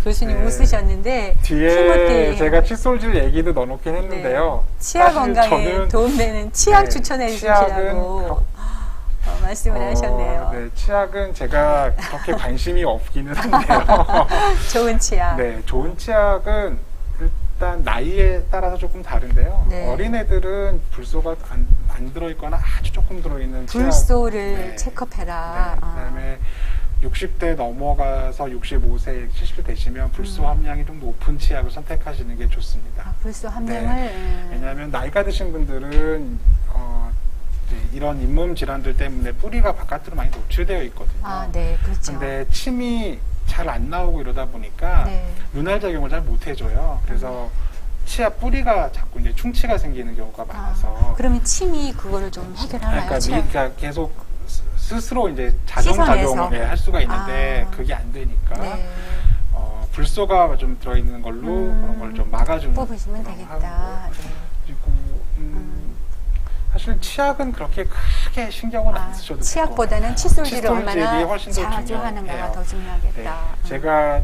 교수님 웃으셨는데 뒤에 제가 칫솔질 얘기도 넣어놓긴 했는데요. 치아 건강에 도움되는 치약 추천해 주시라고 말씀을 하셨네요. 네, 치약은 제가 그렇게 관심이 없기는 한데요. 좋은 치약. 네, 좋은 치약은 일단 나이에 따라서 조금 다른데요. 네. 어린애들은 불소가 안 들어있거나 아주 조금 들어있는 불소를 체크해라. 그다음에 60대 넘어가서 65세, 70대 되시면 불소 함량이 좀 높은 치약을 선택하시는 게 좋습니다. 불소 함량을 네. 왜냐하면 나이가 드신 분들은 이제 이런 잇몸 질환들 때문에 뿌리가 바깥으로 많이 노출되어 있거든요. 네, 그렇죠. 근데 침이 잘 안 나오고 이러다 보니까 네. 눈알 작용을 잘 못 해줘요. 그래서 치아 뿌리가 자꾸 이제 충치가 생기는 경우가 많아서. 그러면 침이 그거를 좀 해결하나요? 그러니까 계속 스스로 이제 자정작용을 할 수가 있는데 그게 안 되니까 네. 불소가 좀 들어있는 걸로 그런 걸 좀 막아주는 뽑으시면 되겠다. 네. 그리고 사실 치약은 그렇게 크게 신경은 안 쓰셔도 돼요. 치약보다는 칫솔질을 얼마나 훨씬 더 자주 하는가가 중요해요. 더 중요하겠다. 네. 제가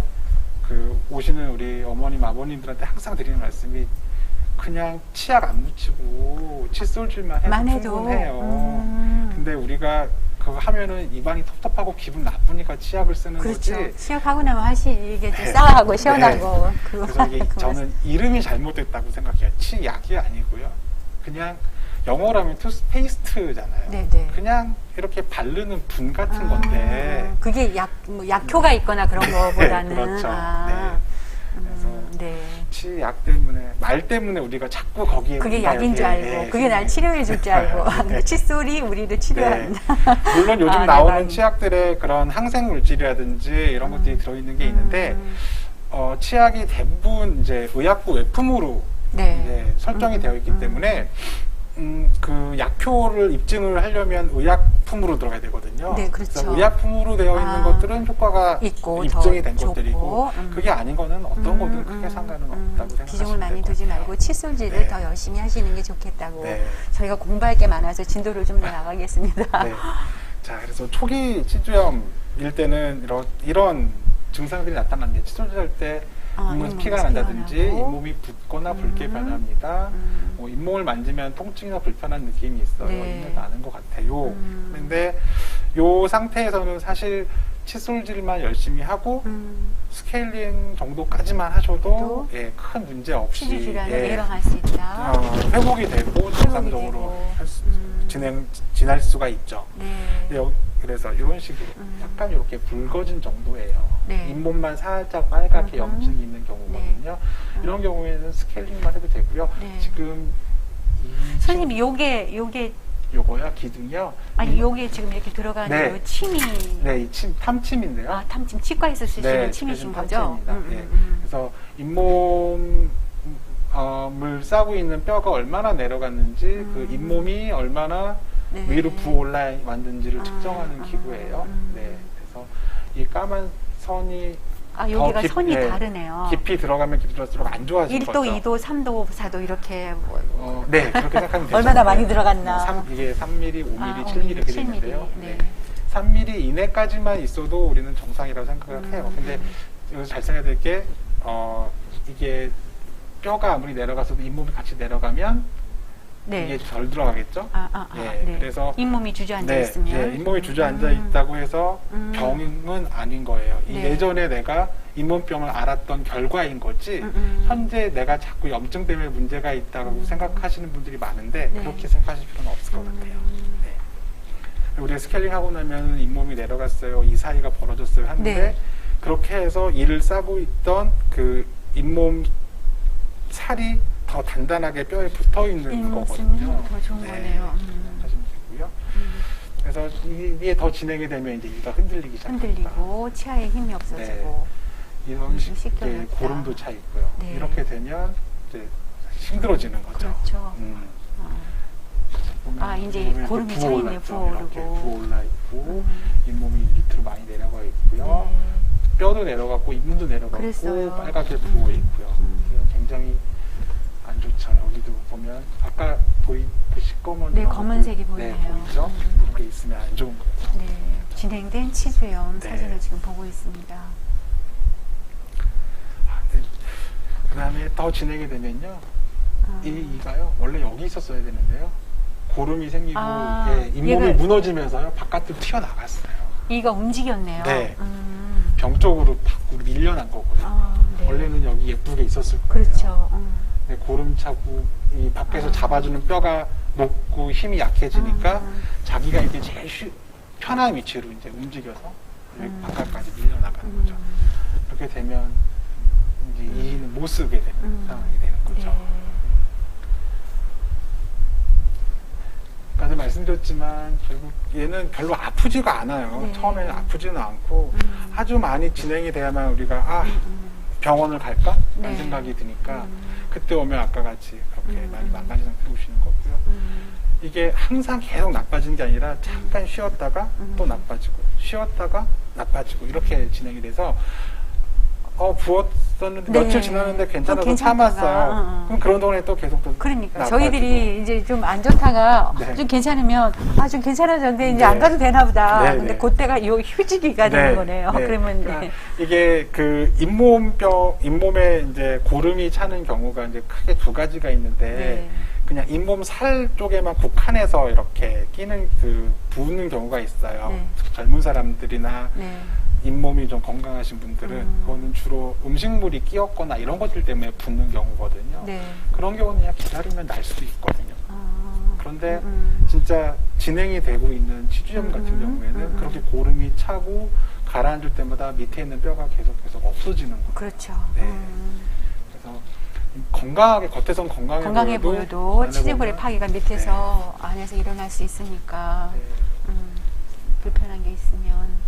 오시는 우리 어머님 아버님들한테 항상 드리는 말씀이 그냥 치약 안 묻히고 칫솔질만 해도 충분해요. 근데 우리가 그거 하면은 입안이 텁텁하고 기분 나쁘니까 치약을 쓰는 그렇죠. 거지. 치약하고 나면 확실히 이게 좀 싸하고 시원하고. 네. 그래서 이게 저는 이름이 잘못됐다고 생각해요. 치약이 아니고요. 그냥 영어로 하면 투스페이스트잖아요. 네네. 그냥 이렇게 바르는 분 같은 건데. 그게 약효가 있거나 그런 거보다는. 그렇죠. 네. 그래서 네. 치약 때문에 말 때문에 우리가 자꾸 거기에 그게 약인 줄 알고 그게 날 치료해 줄 줄 알고 근데 칫솔이 우리를 치료한다. 물론 요즘 나오는 치약들에 그런 항생 물질이라든지 이런 것들이 들어있는 게 있는데 치약이 대부분 이제 의약부 외품으로 이제 설정이 되어 있기 때문에 그 약효를 입증을 하려면 의약품으로 들어가야 되거든요. 네, 그렇죠. 그래서 의약품으로 되어 있는 것들은 효과가 있고 입증이 된 것들이고 그게 아닌 거는 어떤 거든 크게 상관은 없다고 생각하시면 비중을 많이 두지 말고 칫솔질을 네. 더 열심히 하시는 게 좋겠다고. 네. 저희가 공부할 게 많아서 진도를 좀 나가겠습니다. 네. 자, 그래서 초기 치주염일 때는 이런 증상들이 나타납니다. 칫솔질할 때 잇몸에서 피가 난다든지 잇몸이 붓거나 붉게 변합니다. 잇몸을 만지면 통증이나 불편한 느낌이 있어요. 잇몸이 나는 것 같아요. 그런데 이 상태에서는 사실 칫솔질만 열심히 하고 스케일링 정도까지만 하셔도 큰 문제 없이 치주 질환을 예방할 수 있다. 회복이 되고 정상적으로 지날 수가 있죠. 네. 그래서 이런 식으로 약간 이렇게 붉어진 정도예요. 네. 잇몸만 살짝 빨갛게 염증이 있는 경우거든요. 이런 경우에는 스케일링만 해도 되고요. 지금 선생님 요게 요거요? 기둥이요? 아니 요게 지금 이렇게 들어가는 요 침이 네, 이 탐침인데요. 탐침 치과에서 쓰시는 침이신 거죠? 그래서 잇몸을 싸고 있는 뼈가 얼마나 내려갔는지 그 잇몸이 얼마나 위로 부어올라 왔는지를 측정하는 기구예요. 네, 그래서 이 까만 선이 여기가 선이 다르네요. 깊이 들어가면 깊이 들어갈수록 안 좋아지는 1도, 거죠. 2도, 3도, 4도 이렇게 네, 그렇게 생각하면 되죠. 얼마나 많이 들어갔나. 이게 3mm, 5mm, 7mm 이렇게 되는데요. 네. 3mm 이내까지만 있어도 우리는 정상이라고 생각을 해요. 근데 여기서 잘 생각해야 될 게 이게 뼈가 아무리 내려가서도 잇몸이 같이 내려가면 이게 덜 들어가겠죠? 네. 그래서 잇몸이 주저앉아 있으면 잇몸이 주저앉아 있다고 해서 병은 아닌 거예요. 예전에 내가 잇몸병을 알았던 결과인 거지 현재 내가 자꾸 염증 때문에 문제가 있다고 생각하시는 분들이 많은데 그렇게 생각하실 필요는 없을 것 같아요. 우리가 스케일링 하고 나면 잇몸이 내려갔어요, 이 사이가 벌어졌어요 하는데 그렇게 해서 이를 싸고 있던 그 잇몸 살이 더 단단하게 뼈에 붙어 있는 거거든요. 더 좋은 거네요. 하시면 되고요. 그래서 이게 더 진행이 되면 이제 이가 흔들리기 시작합니다. 흔들리고 치아에 힘이 없어지고 이런 식의 고름도 차 있고요. 이렇게 되면 이제 힘들어지는 거죠. 그렇죠. 이제 고름이 차 있네, 부어오르고. 이렇게 부어올라 있고 잇몸이 밑으로 많이 내려가 있고요. 뼈도 내려갔고 잇몸도 내려갔고 빨갛게 부어 있고요. 굉장히 안 좋죠. 여기도 보면 아까 보시꺼먼 검은색이 보이네요. 보이죠? 이렇게 있으면 안 좋은 거예요. 네, 진행된 치주염 사진을 지금 보고 있습니다. 그 다음에 더 진행이 되면요. 이가요 원래 여기 있었어야 되는데요. 고름이 생기고 잇몸이 무너지면서요 바깥으로 튀어나갔어요. 이가 움직였네요. 네. 병 쪽으로 밖으로 밀려난 거고요. 원래는 여기 예쁘게 있었을 거예요. 그렇죠. 고름 차고 이 밖에서 잡아주는 뼈가 높고 힘이 약해지니까 자기가 이제 제일 편한 위치로 이제 움직여서 여기 바깥까지 밀려나가는 거죠. 그렇게 되면 이제 이는 못 쓰게 되는 상황이 되는 거죠. 네. 아까도 말씀드렸지만 결국 얘는 별로 아프지가 않아요. 네. 처음에는 아프지는 않고 아주 많이 진행이 돼야만 우리가 병원을 갈까? 라는 네. 생각이 드니까 그때 오면 아까 같이 그렇게 많이 망가진 상태로 오시는 거고요. 이게 항상 계속 나빠지는 게 아니라 잠깐 쉬었다가 또 나빠지고 쉬었다가 나빠지고 이렇게 진행이 돼서 부었었는데 네. 며칠 지났는데 괜찮아서 괜찮다가, 참았어요. 그럼 그런 동안에 또 계속 또 그러니까 나빠지고. 저희들이 이제 좀 안 좋다가 네. 좀 괜찮으면 좀 괜찮아졌는데 이제 네. 안 가도 되나 보다. 네, 근데 네. 그때가 요 휴지기가 되는 거네요. 네. 그러면 그러니까 이게 그 잇몸에 이제 고름이 차는 경우가 이제 크게 두 가지가 있는데 네. 그냥 잇몸 살 쪽에만 국한해서 이렇게 끼는 부는 경우가 있어요. 네. 젊은 사람들이나 네. 잇몸이 좀 건강하신 분들은 그거는 주로 음식물이 끼었거나 이런 것들 때문에 붓는 경우거든요. 네. 그런 경우는 그냥 기다리면 날 수도 있거든요. 그런데 음. 진짜 진행이 되고 있는 치주염 같은 경우에는 그렇게 고름이 차고 가라앉을 때마다 밑에 있는 뼈가 계속 없어지는 거예요. 그렇죠. 네. 그래서 건강하게 겉에선 건강해 보여도 안에 치주골의 보면 파괴가 밑에서 안에서 일어날 수 있으니까 네. 불편한 게 있으면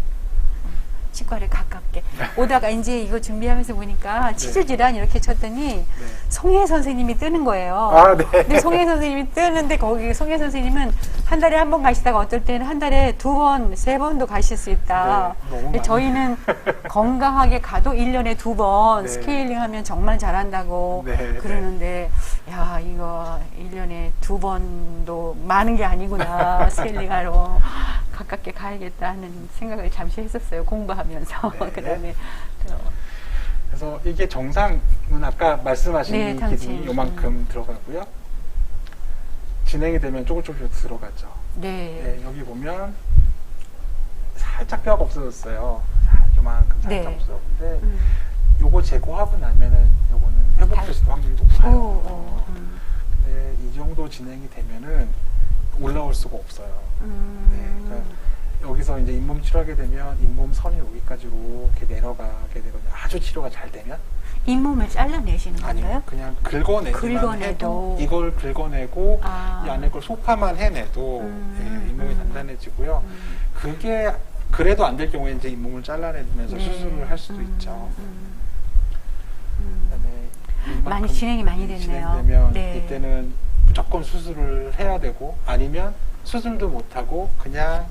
치과를 가깝게 오다가 이제 이거 준비하면서 보니까 치주 질환 이렇게 쳤더니 네. 송혜 선생님이 뜨는 거예요. 아, 네. 근데 송혜 선생님이 뜨는데 거기 송혜 선생님은 한 달에 한 번 가시다가 어떨 때는 한 달에 2번, 3번도 가실 수 있다. 네, 너무 많이. 저희는 건강하게 가도 1년에 2번 네. 스케일링 하면 정말 잘한다고 네, 그러는데 야 이거 1년에 2번도 많은 게 아니구나 스케일링 하러 가깝게 가야겠다 하는 생각을 잠시 했었어요. 공부하면서. 네. 그다음에 그래서 이게 정상은 아까 말씀하신 네, 이 당신. 기둥이 요만큼 들어가고요. 진행이 되면 조금 들어가죠. 네. 네, 여기 보면 살짝 뼈가 없어졌어요. 요만큼 살짝 네. 없어졌는데 요거 제거하고 나면은 요거는 회복될 수 있는 확률이 높아요. 근데 이 정도 진행이 되면은 올라올 수가 없어요. 네, 그러니까 여기서 이제 잇몸 치료하게 되면 잇몸 선이 여기까지로 이렇게 내려가게 되거든요. 아주 치료가 잘 되면. 잇몸을 잘라내시는 건가요? 아니요, 그냥 긁어내기만 긁어내도. 해도 이걸 긁어내고 아. 이 안에 걸 소파만 해내도 잇몸이 단단해지고요. 그게 그래도 안 될 경우에 이제 잇몸을 잘라내면서 네. 수술을 할 수도 있죠. 그다음에 많이 진행이 많이 됐네요. 진행되면 네. 이때는 무조건 수술을 해야 되고 아니면 수술도 못하고 그냥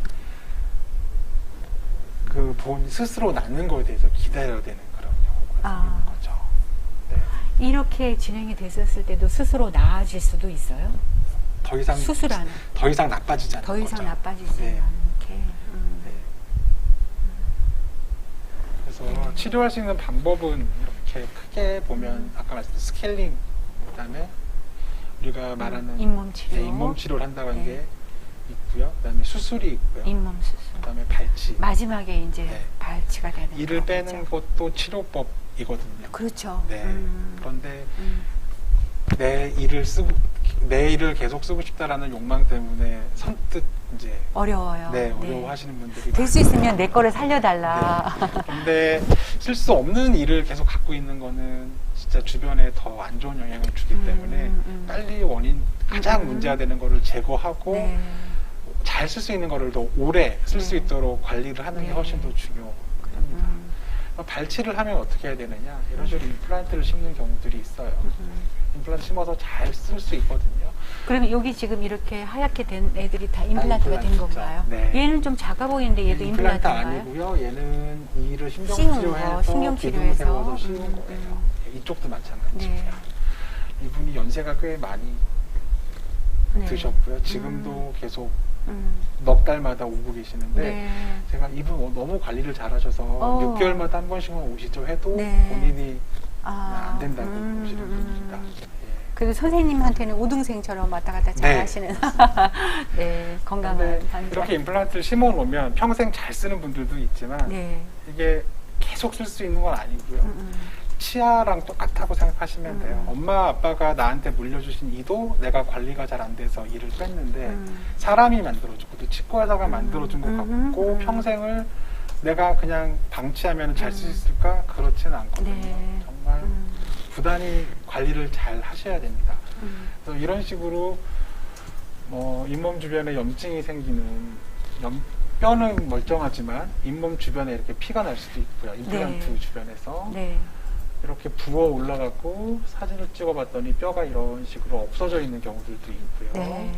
그 본 스스로 낫는 거에 대해서 기다려야 되는 그런 경우가 생기는 거죠. 네. 이렇게 진행이 됐었을 때도 스스로 나아질 수도 있어요? 더 이상 수술하는. 더 이상 나빠지지 않는 더 이상 거죠. 나빠지지 네. 않게. 네. 그래서 치료할 수 있는 방법은 이렇게 크게 보면 아까 말씀드린 스케일링, 그다음에 우리가 말하는 잇몸 치료. 네, 잇몸 치료를 한다고 하는 네. 게 있고요. 그다음에 수술이 있고요. 잇몸 수술. 그다음에 발치. 마지막에 이제 네. 발치가 되는 이를 거죠. 빼는 것도 치료법이거든요. 그렇죠. 네. 그런데 내 이를 계속 쓰고 싶다라는 욕망 때문에 선뜻 이제 어려워요. 네, 어려워하시는 분들이 될 수 있으면 내 거를 살려달라. 네. 그런데 쓸 수 없는 일을 계속 갖고 있는 거는 진짜 주변에 더 안 좋은 영향을 주기 때문에 빨리 가장 문제가 되는 거를 제거하고 네. 잘 쓸 수 있는 거를 더 오래 쓸 수 있도록 관리를 하는 게 네. 훨씬 더 중요합니다. 발치를 하면 어떻게 해야 되느냐? 이런 식으로 임플란트를 심는 경우들이 있어요. 임플란트 심어서 잘 쓸 수 있거든요. 그러면 여기 지금 이렇게 하얗게 된 애들이 다 임플란트가 된 임플란트죠. 건가요? 네. 얘는 좀 작아 보이는데 얘도 임플란트 임플란트인가요? 아니고요. 얘는 이를 씌운 거, 신경치료해서 신경치료해서. 기둥을 세워서 씌운 거예요. 이쪽도 마찬가지고요. 네. 이분이 연세가 꽤 많이 네. 드셨고요. 지금도 계속 음. 넉 달마다 오고 계시는데 네. 제가 이분 너무 관리를 잘하셔서 6개월마다 한 번씩만 오시죠 해도 네. 본인이 아. 안 된다고 보시는 분입니다. 그래도 선생님한테는 우등생처럼 왔다 갔다 잘 네. 하시는 네, 건강한 근데 환자. 이렇게 임플란트를 심어 놓으면 평생 잘 쓰는 분들도 있지만 네. 이게 계속 쓸 수 있는 건 아니고요. 치아랑 똑같다고 생각하시면 돼요. 엄마 아빠가 나한테 물려주신 이도 내가 관리가 잘 안 돼서 이를 뺐는데 사람이 만들어주고 또 치과 의사가 만들어준 것 같고 평생을 내가 그냥 방치하면 잘 수 있을까? 그렇지는 않거든요. 네. 정말 부단히 관리를 잘 하셔야 됩니다. 그래서 이런 식으로 잇몸 주변에 염증이 생기는 뼈는 멀쩡하지만 잇몸 주변에 이렇게 피가 날 수도 있고요. 임플란트 네. 주변에서 네. 이렇게 부어 올라가고 사진을 찍어봤더니 뼈가 이런 식으로 없어져 있는 경우들도 있고요. 네.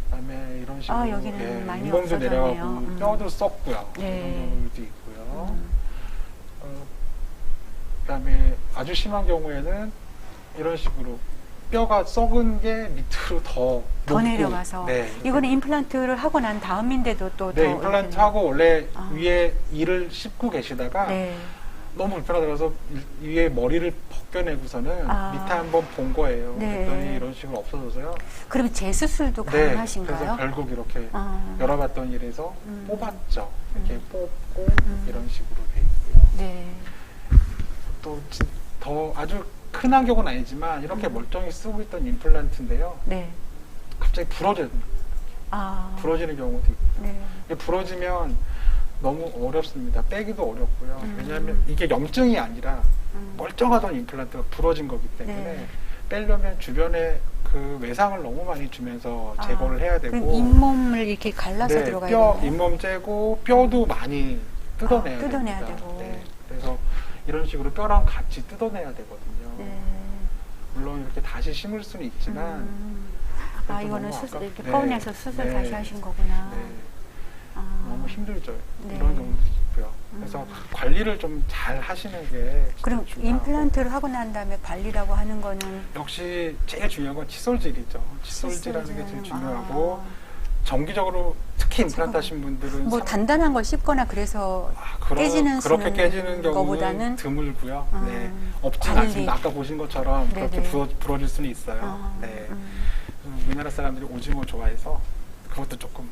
그다음에 이런 식으로 여기는 많이 잇몸도 없어졌네요. 내려가고 뼈도 썩고요. 네. 이런 경우도 있고요. 그다음에 아주 심한 경우에는 이런 식으로 뼈가 썩은 게 밑으로 더 높고, 내려가서 네. 이거는 임플란트를 하고 난 다음인데도 또 네, 더 임플란트 이렇게- 하고 원래 아. 위에 이를 씹고 계시다가 네. 너무 불편하다서 위에 머리를 벗겨내고서는 아. 밑에 한번 본 거예요. 네. 그랬더니 이런 식으로 없어져서요. 그럼 재수술도 네, 가능하신가요? 그래서 결국 이렇게 아. 열어봤더니 이래서 뽑았죠. 이렇게 뽑고 이런 식으로 돼 있고요. 네. 또 더 아주 흔한 경우는 아니지만 이렇게 멀쩡히 쓰고 있던 임플란트인데요. 네. 갑자기 부러져요. 아. 부러지는 경우도 있고. 네. 이게 부러지면 너무 어렵습니다. 빼기도 어렵고요. 왜냐하면 이게 염증이 아니라 멀쩡하던 임플란트가 부러진 거기 때문에 네. 빼려면 주변에 그 외상을 너무 많이 주면서 제거를 해야 되고, 그럼 잇몸을 이렇게 갈라서 네, 들어가야 뼈 되나요? 잇몸 째고 뼈도 많이 뜯어내야 됩니다. 뜯어내야 되고. 네, 그래서 이런 식으로 뼈랑 같이 뜯어내야 되거든요. 네. 물론 이렇게 다시 심을 수는 있지만 아, 그래도 이거는 너무 수술 아깝- 이렇게 네. 꺼내서 수술 네. 다시 하신 거구나. 네, 아. 너무 힘들죠. 네. 이런 경우도 있고요. 그래서 관리를 좀 잘 하시는 게 그럼 중요하고, 임플란트를 하고 난 다음에 관리라고 하는 거는 역시 제일 중요한 건 칫솔질이죠. 칫솔질하는 게 제일 중요하고, 정기적으로 특히 임플란트 하신 분들은 뭐 단단한 걸 씹거나 그래서 깨지는 그렇게 쓰는 깨지는 경우는 거보다는 드물고요. 네, 없진 관리. 않습니다. 아까 보신 것처럼 그렇게 네네. 부러질 수는 있어요. 네. 우리나라 사람들이 오징어 좋아해서 그것도 조금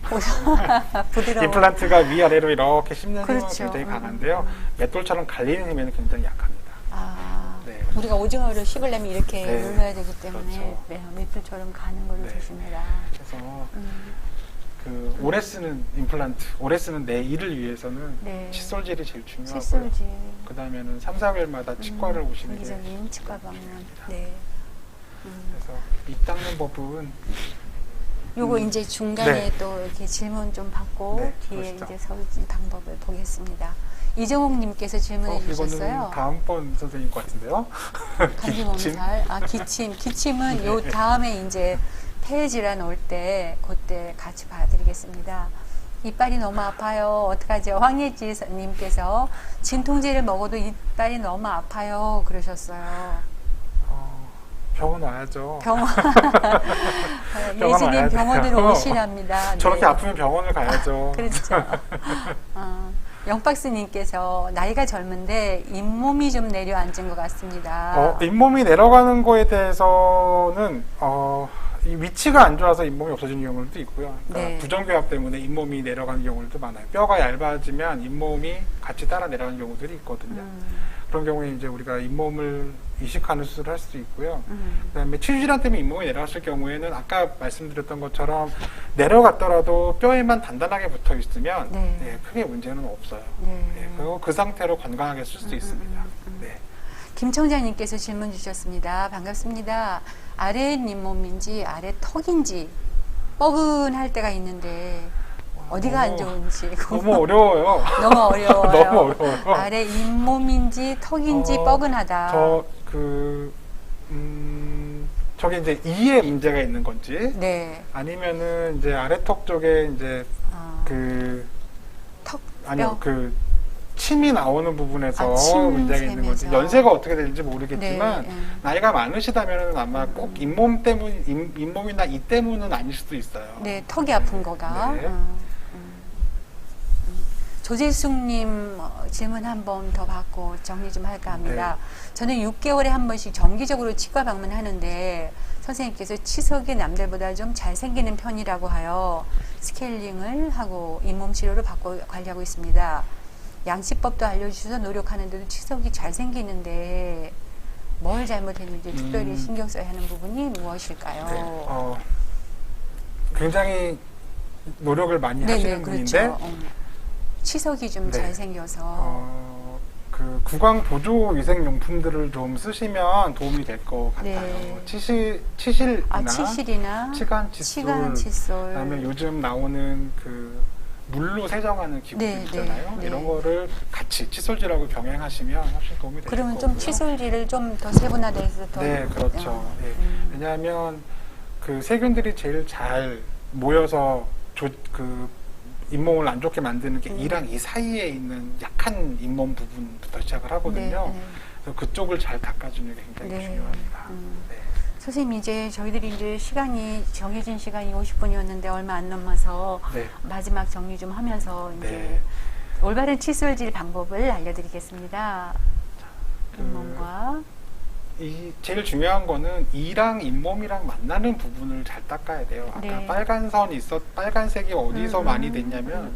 부드러워. 임플란트가 위아래로 이렇게 씹는 힘은 그렇죠. 굉장히 강한데요. 맷돌처럼 갈리는 힘에는 굉장히 약합니다. 아, 네. 우리가 오징어를 씹으려면 이렇게 네. 눌러야 되기 때문에 그렇죠. 밑줄처럼 가는 걸로 네. 조심해라. 그래서 그 오래 쓰는 임플란트, 오래 쓰는 내 일을 위해서는 네. 칫솔질이 제일 중요하고요. 칫솔질. 그 다음에는 3, 4개월마다 치과를 오시는 게 정기적인 치과 방문. 네. 그래서 입 닦는 법은 요거 이제 중간에 네. 또 이렇게 질문 좀 받고 네, 뒤에 보시죠. 이제 설지 방법을 보겠습니다. 이정옥님께서 질문해 주셨어요. 이거는 다음번 선생님 것 같은데요. 감기 몸살, 기침은 요 다음에 이제 폐 질환 올 때 그때 같이 봐드리겠습니다. 이빨이 너무 아파요. 어떡하죠? 황예지님께서 진통제를 먹어도 이빨이 너무 아파요. 그러셨어요. 병원 와야죠. 병원 병원 와야 예지님 병원으로 돼요. 오시랍니다. 저렇게 네. 아프면 병원을 가야죠. 그렇죠. 영박스님께서 나이가 젊은데 잇몸이 좀 내려앉은 것 같습니다. 잇몸이 내려가는 거에 대해서는 이 위치가 안 좋아서 잇몸이 없어지는 경우도 있고요. 그러니까 네. 부정교합 때문에 잇몸이 내려가는 경우도 많아요. 뼈가 얇아지면 잇몸이 같이 따라 내려가는 경우들이 있거든요. 그런 경우에 이제 우리가 잇몸을 이식하는 수술을 할 수도 있고요. 그다음에 치주질환 때문에 잇몸이 내려갔을 경우에는 아까 말씀드렸던 것처럼 내려갔더라도 뼈에만 단단하게 붙어 있으면 네. 네, 크게 문제는 없어요. 네. 네, 그리고 그 상태로 건강하게 쓸 수도 있습니다. 네. 김청자님께서 질문 주셨습니다. 반갑습니다. 아래 잇몸인지 아래 턱인지 뻐근할 때가 있는데 어디가 안 좋은지 너무 어려워요. 너무 어려워요. 너무 어려워요. 아래 잇몸인지 턱인지 뻐근하다. 저게 이제 이에 문제가 있는 건지, 네. 아니면은 이제 아래턱 쪽에 이제 턱 아니요 뼈. 침이 나오는 부분에서 침 문제가 있는 건지, 샘에서. 연세가 어떻게 되는지 모르겠지만 네. 나이가 많으시다면 아마 꼭 잇몸이나 이 때문은 아닐 수도 있어요. 네, 턱이 아픈 거가. 네. 조재숙님 질문 한 번 더 받고 정리 좀 할까 합니다. 저는 6개월에 한 번씩 정기적으로 치과 방문하는데 선생님께서 치석이 남들보다 좀 잘생기는 편이라고 하여 스케일링을 하고 잇몸 치료를 받고 관리하고 있습니다. 양치법도 알려주셔서 노력하는데도 치석이 잘생기는데 뭘 잘못했는지 특별히 신경 써야 하는 부분이 무엇일까요? 네. 굉장히 노력을 많이 네네, 하시는 분인데 그렇죠. 치석이 좀 네. 잘 생겨서. 그 구강 보조 위생 용품들을 좀 쓰시면 도움이 될 것 같아요. 네. 치실이나 치실이나 치간 칫솔, 그다음에 요즘 나오는 그 물로 세정하는 기구들 네, 있잖아요. 네, 이런 네. 거를 같이 칫솔질하고 병행하시면 훨씬 도움이 될 거고요. 그러면 좀 치솔질을 좀 더 세분화돼서 더. 네, 그렇죠. 네. 왜냐하면 그 세균들이 제일 잘 모여서 그 잇몸을 안 좋게 만드는 게 이랑 이 사이에 있는 약한 잇몸 부분부터 시작을 하거든요. 네, 네. 그래서 그쪽을 잘 닦아주는 게 굉장히 네. 중요합니다. 네. 선생님, 이제 저희들이 이제 시간이 정해진 시간이 50분이었는데 얼마 안 남아서 네. 마지막 정리 좀 하면서 이제 네. 올바른 칫솔질 방법을 알려드리겠습니다. 잇몸과 이 제일 중요한 거는 이랑 잇몸이랑 만나는 부분을 잘 닦아야 돼요. 아까 네. 빨간색이 어디서 많이 됐냐면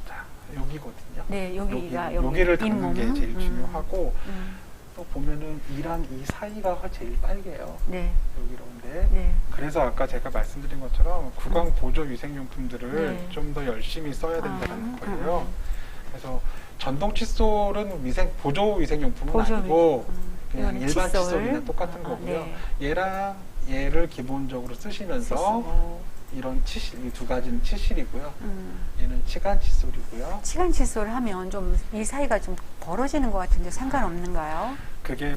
자, 여기거든요. 네, 여기가 여기를 닦는 잇몸. 게 제일 중요하고 음. 또 보면은 이랑 이 사이가 제일 빨개요. 네, 여기로인데 네. 그래서 아까 제가 말씀드린 것처럼 구강 보조 위생용품들을 네. 좀 더 열심히 써야 된다는 아, 거예요. 그래서 전동 칫솔은 보조 위생용품은 보조 아니고 그냥 이거는 일반 칫솔. 칫솔이나 똑같은 아, 거고요. 네. 얘랑 얘를 기본적으로 쓰시면서 쓰시고. 이런 치실, 이 두 가지는 치실이고요. 음. 얘는 치간 칫솔이고요. 치간 칫솔 하면 좀 이 사이가 좀 벌어지는 것 같은데 상관없는가요? 그게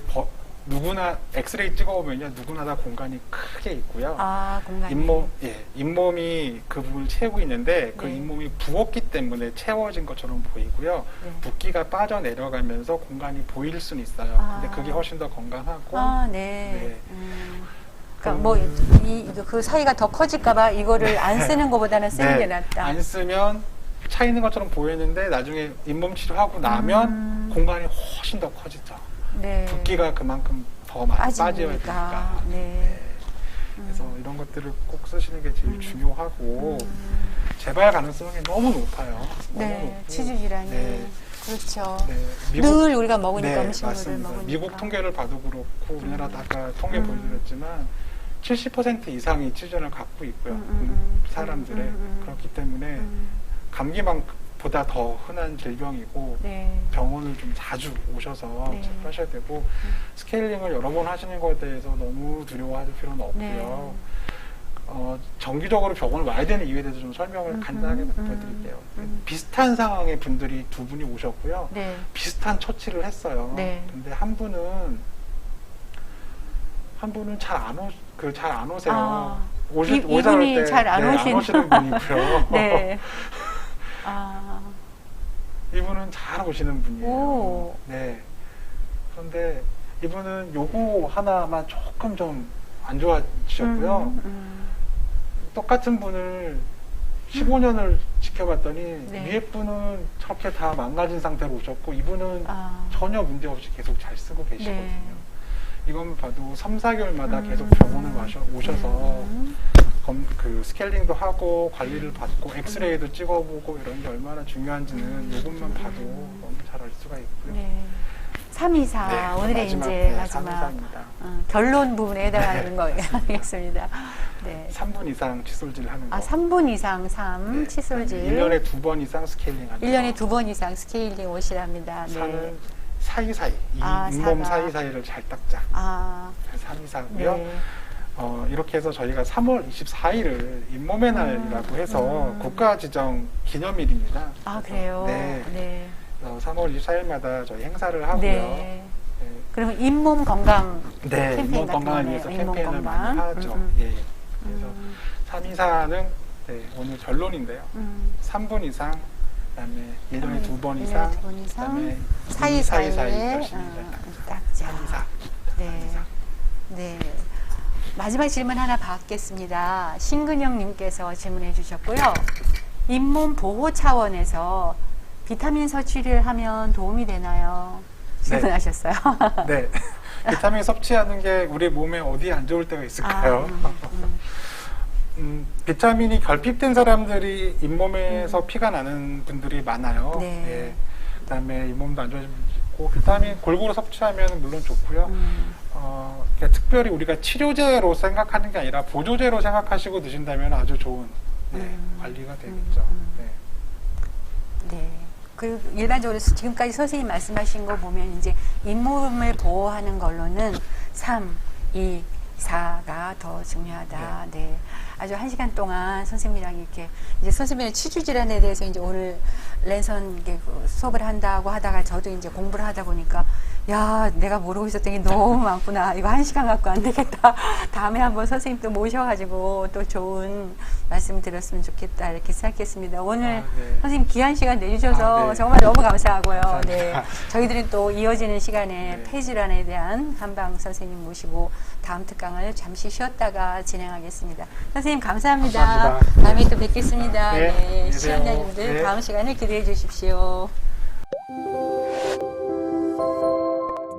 누구나 엑스레이 찍어보면요, 누구나 다 공간이 크게 있고요. 아, 공간이. 잇몸이 그 부분을 채우고 있는데 그 네. 잇몸이 부었기 때문에 채워진 것처럼 보이고요. 네. 붓기가 빠져 내려가면서 공간이 보일 수는 있어요. 아. 근데 그게 훨씬 더 건강하고. 아, 네. 네. 그러니까 뭐 그 사이가 더 커질까봐 이거를 안 쓰는 것보다는 쓰는 게 낫다. 안 쓰면 차 있는 것처럼 보이는데 나중에 잇몸 치료하고 나면 공간이 훨씬 더 커지죠. 네. 붓기가 그만큼 더 많이 빠져야 되니까. 네. 그래서 이런 것들을 꼭 쓰시는 게 제일 중요하고 재발 가능성이 너무 높아요. 네, 치주 질환이. 네. 그렇죠. 네, 늘 우리가 먹으니까 네, 음식물을 맞습니다. 먹으니까. 미국 통계를 봐도 그렇고 우리나라도 아까 통계 보여드렸지만 70% 이상이 치주를 갖고 있고요. 사람들의 그렇기 때문에 감기보다 더 흔한 질병이고 네. 병원을 좀 자주 오셔서 네. 체크하셔야 되고 스케일링을 여러 번 하시는 것에 대해서 너무 두려워하실 필요는 없고요. 네. 정기적으로 병원을 와야 되는 이유에 대해서 좀 설명을 간단하게 보여드릴게요. 비슷한 상황의 분들이 두 분이 오셨고요. 네. 비슷한 처치를 했어요. 네. 근데 한 분은 잘 안 오세요. 아, 오자할 이분이 때 잘 안 오시는 분이고요. 네. 아. 이분은 잘 오시는 분이에요. 오. 네. 그런데 이분은 요거 하나만 조금 좀 안 좋아지셨고요. 똑같은 분을 15년을 지켜봤더니 네. 위에 분은 저렇게 다 망가진 상태로 오셨고 이분은 아. 전혀 문제 없이 계속 잘 쓰고 계시거든요. 네. 이건 봐도 3, 4개월마다 계속 병원을 오셔서 그 스케일링도 하고 관리를 받고 엑스레이도 찍어보고 이런 게 얼마나 중요한지는 이것만 봐도 너무 잘 알 수가 있고요. 네. 324 네, 오늘의 마지막, 이제 네, 마지막 324입니다. 결론 부분에 해당하는 거겠습니다. 네. 3분 이상 칫솔질 하는 거. 3분 이상 3 칫솔질. 1년에 2번 이상 스케일링 하는 거. 1년에 2번 이상 스케일링 오시랍니다. 네. 산을 사이사이, 잇몸 사가. 사이사이를 잘 닦자. 324고요. 네. 이렇게 해서 저희가 3월 24일을 잇몸의 날이라고 해서 국가 지정 기념일입니다. 그래요? 네. 네. 3월 24일마다 저희 행사를 하고요. 네. 그러면 잇몸 건강 네, 캠페인 잇몸 같은 건강을 거네요. 위해서 잇몸 캠페인을 건강. 많이 하죠. 예. 그래서 324는 오늘 결론인데요. 3분 이상, 그다음에 1년에 2번 이상, 2번 이상, 그다음에 사이사이에 열심히 닦자. 닦자. 324. 네. 네. 마지막 질문 하나 받겠습니다. 신근영님께서 질문해 주셨고요. 잇몸 보호 차원에서 비타민 섭취를 하면 도움이 되나요? 질문하셨어요. 네. 비타민 섭취하는 게 우리 몸에 어디에 안 좋을 때가 있을까요? 비타민이 결핍된 사람들이 잇몸에서 피가 나는 분들이 많아요. 네. 예. 그다음에 잇몸도 안 좋아지고 비타민 골고루 섭취하면 물론 좋고요. 그러니까 특별히 우리가 치료제로 생각하는 게 아니라 보조제로 생각하시고 드신다면 아주 좋은 관리가 되겠죠. 네. 네. 그리고 일반적으로 지금까지 선생님 말씀하신 거 보면 이제 잇몸을 보호하는 걸로는 3, 2, 4가 더 중요하다. 네. 아주 1시간 동안 선생님이랑 이렇게 이제 선생님의 치주 질환에 대해서 이제 오늘 랜선 이게 수업을 한다고 하다가 저도 이제 공부를 하다 보니까 야, 내가 모르고 있었던 게 너무 많구나. 이거 1시간 갖고 안 되겠다. 다음에 한번 선생님 또 모셔가지고 또 좋은 말씀 들었으면 좋겠다. 이렇게 생각했습니다. 오늘 선생님 귀한 시간 내주셔서 정말 너무 감사하고요. 네. 저희들은 또 이어지는 시간에 폐질환에 대한 한방 선생님 모시고 다음 특강을 잠시 쉬었다가 진행하겠습니다. 선생님 감사합니다. 다음에 또 뵙겠습니다. 네. 시청자님들 다음 시간을 기대해 주십시오.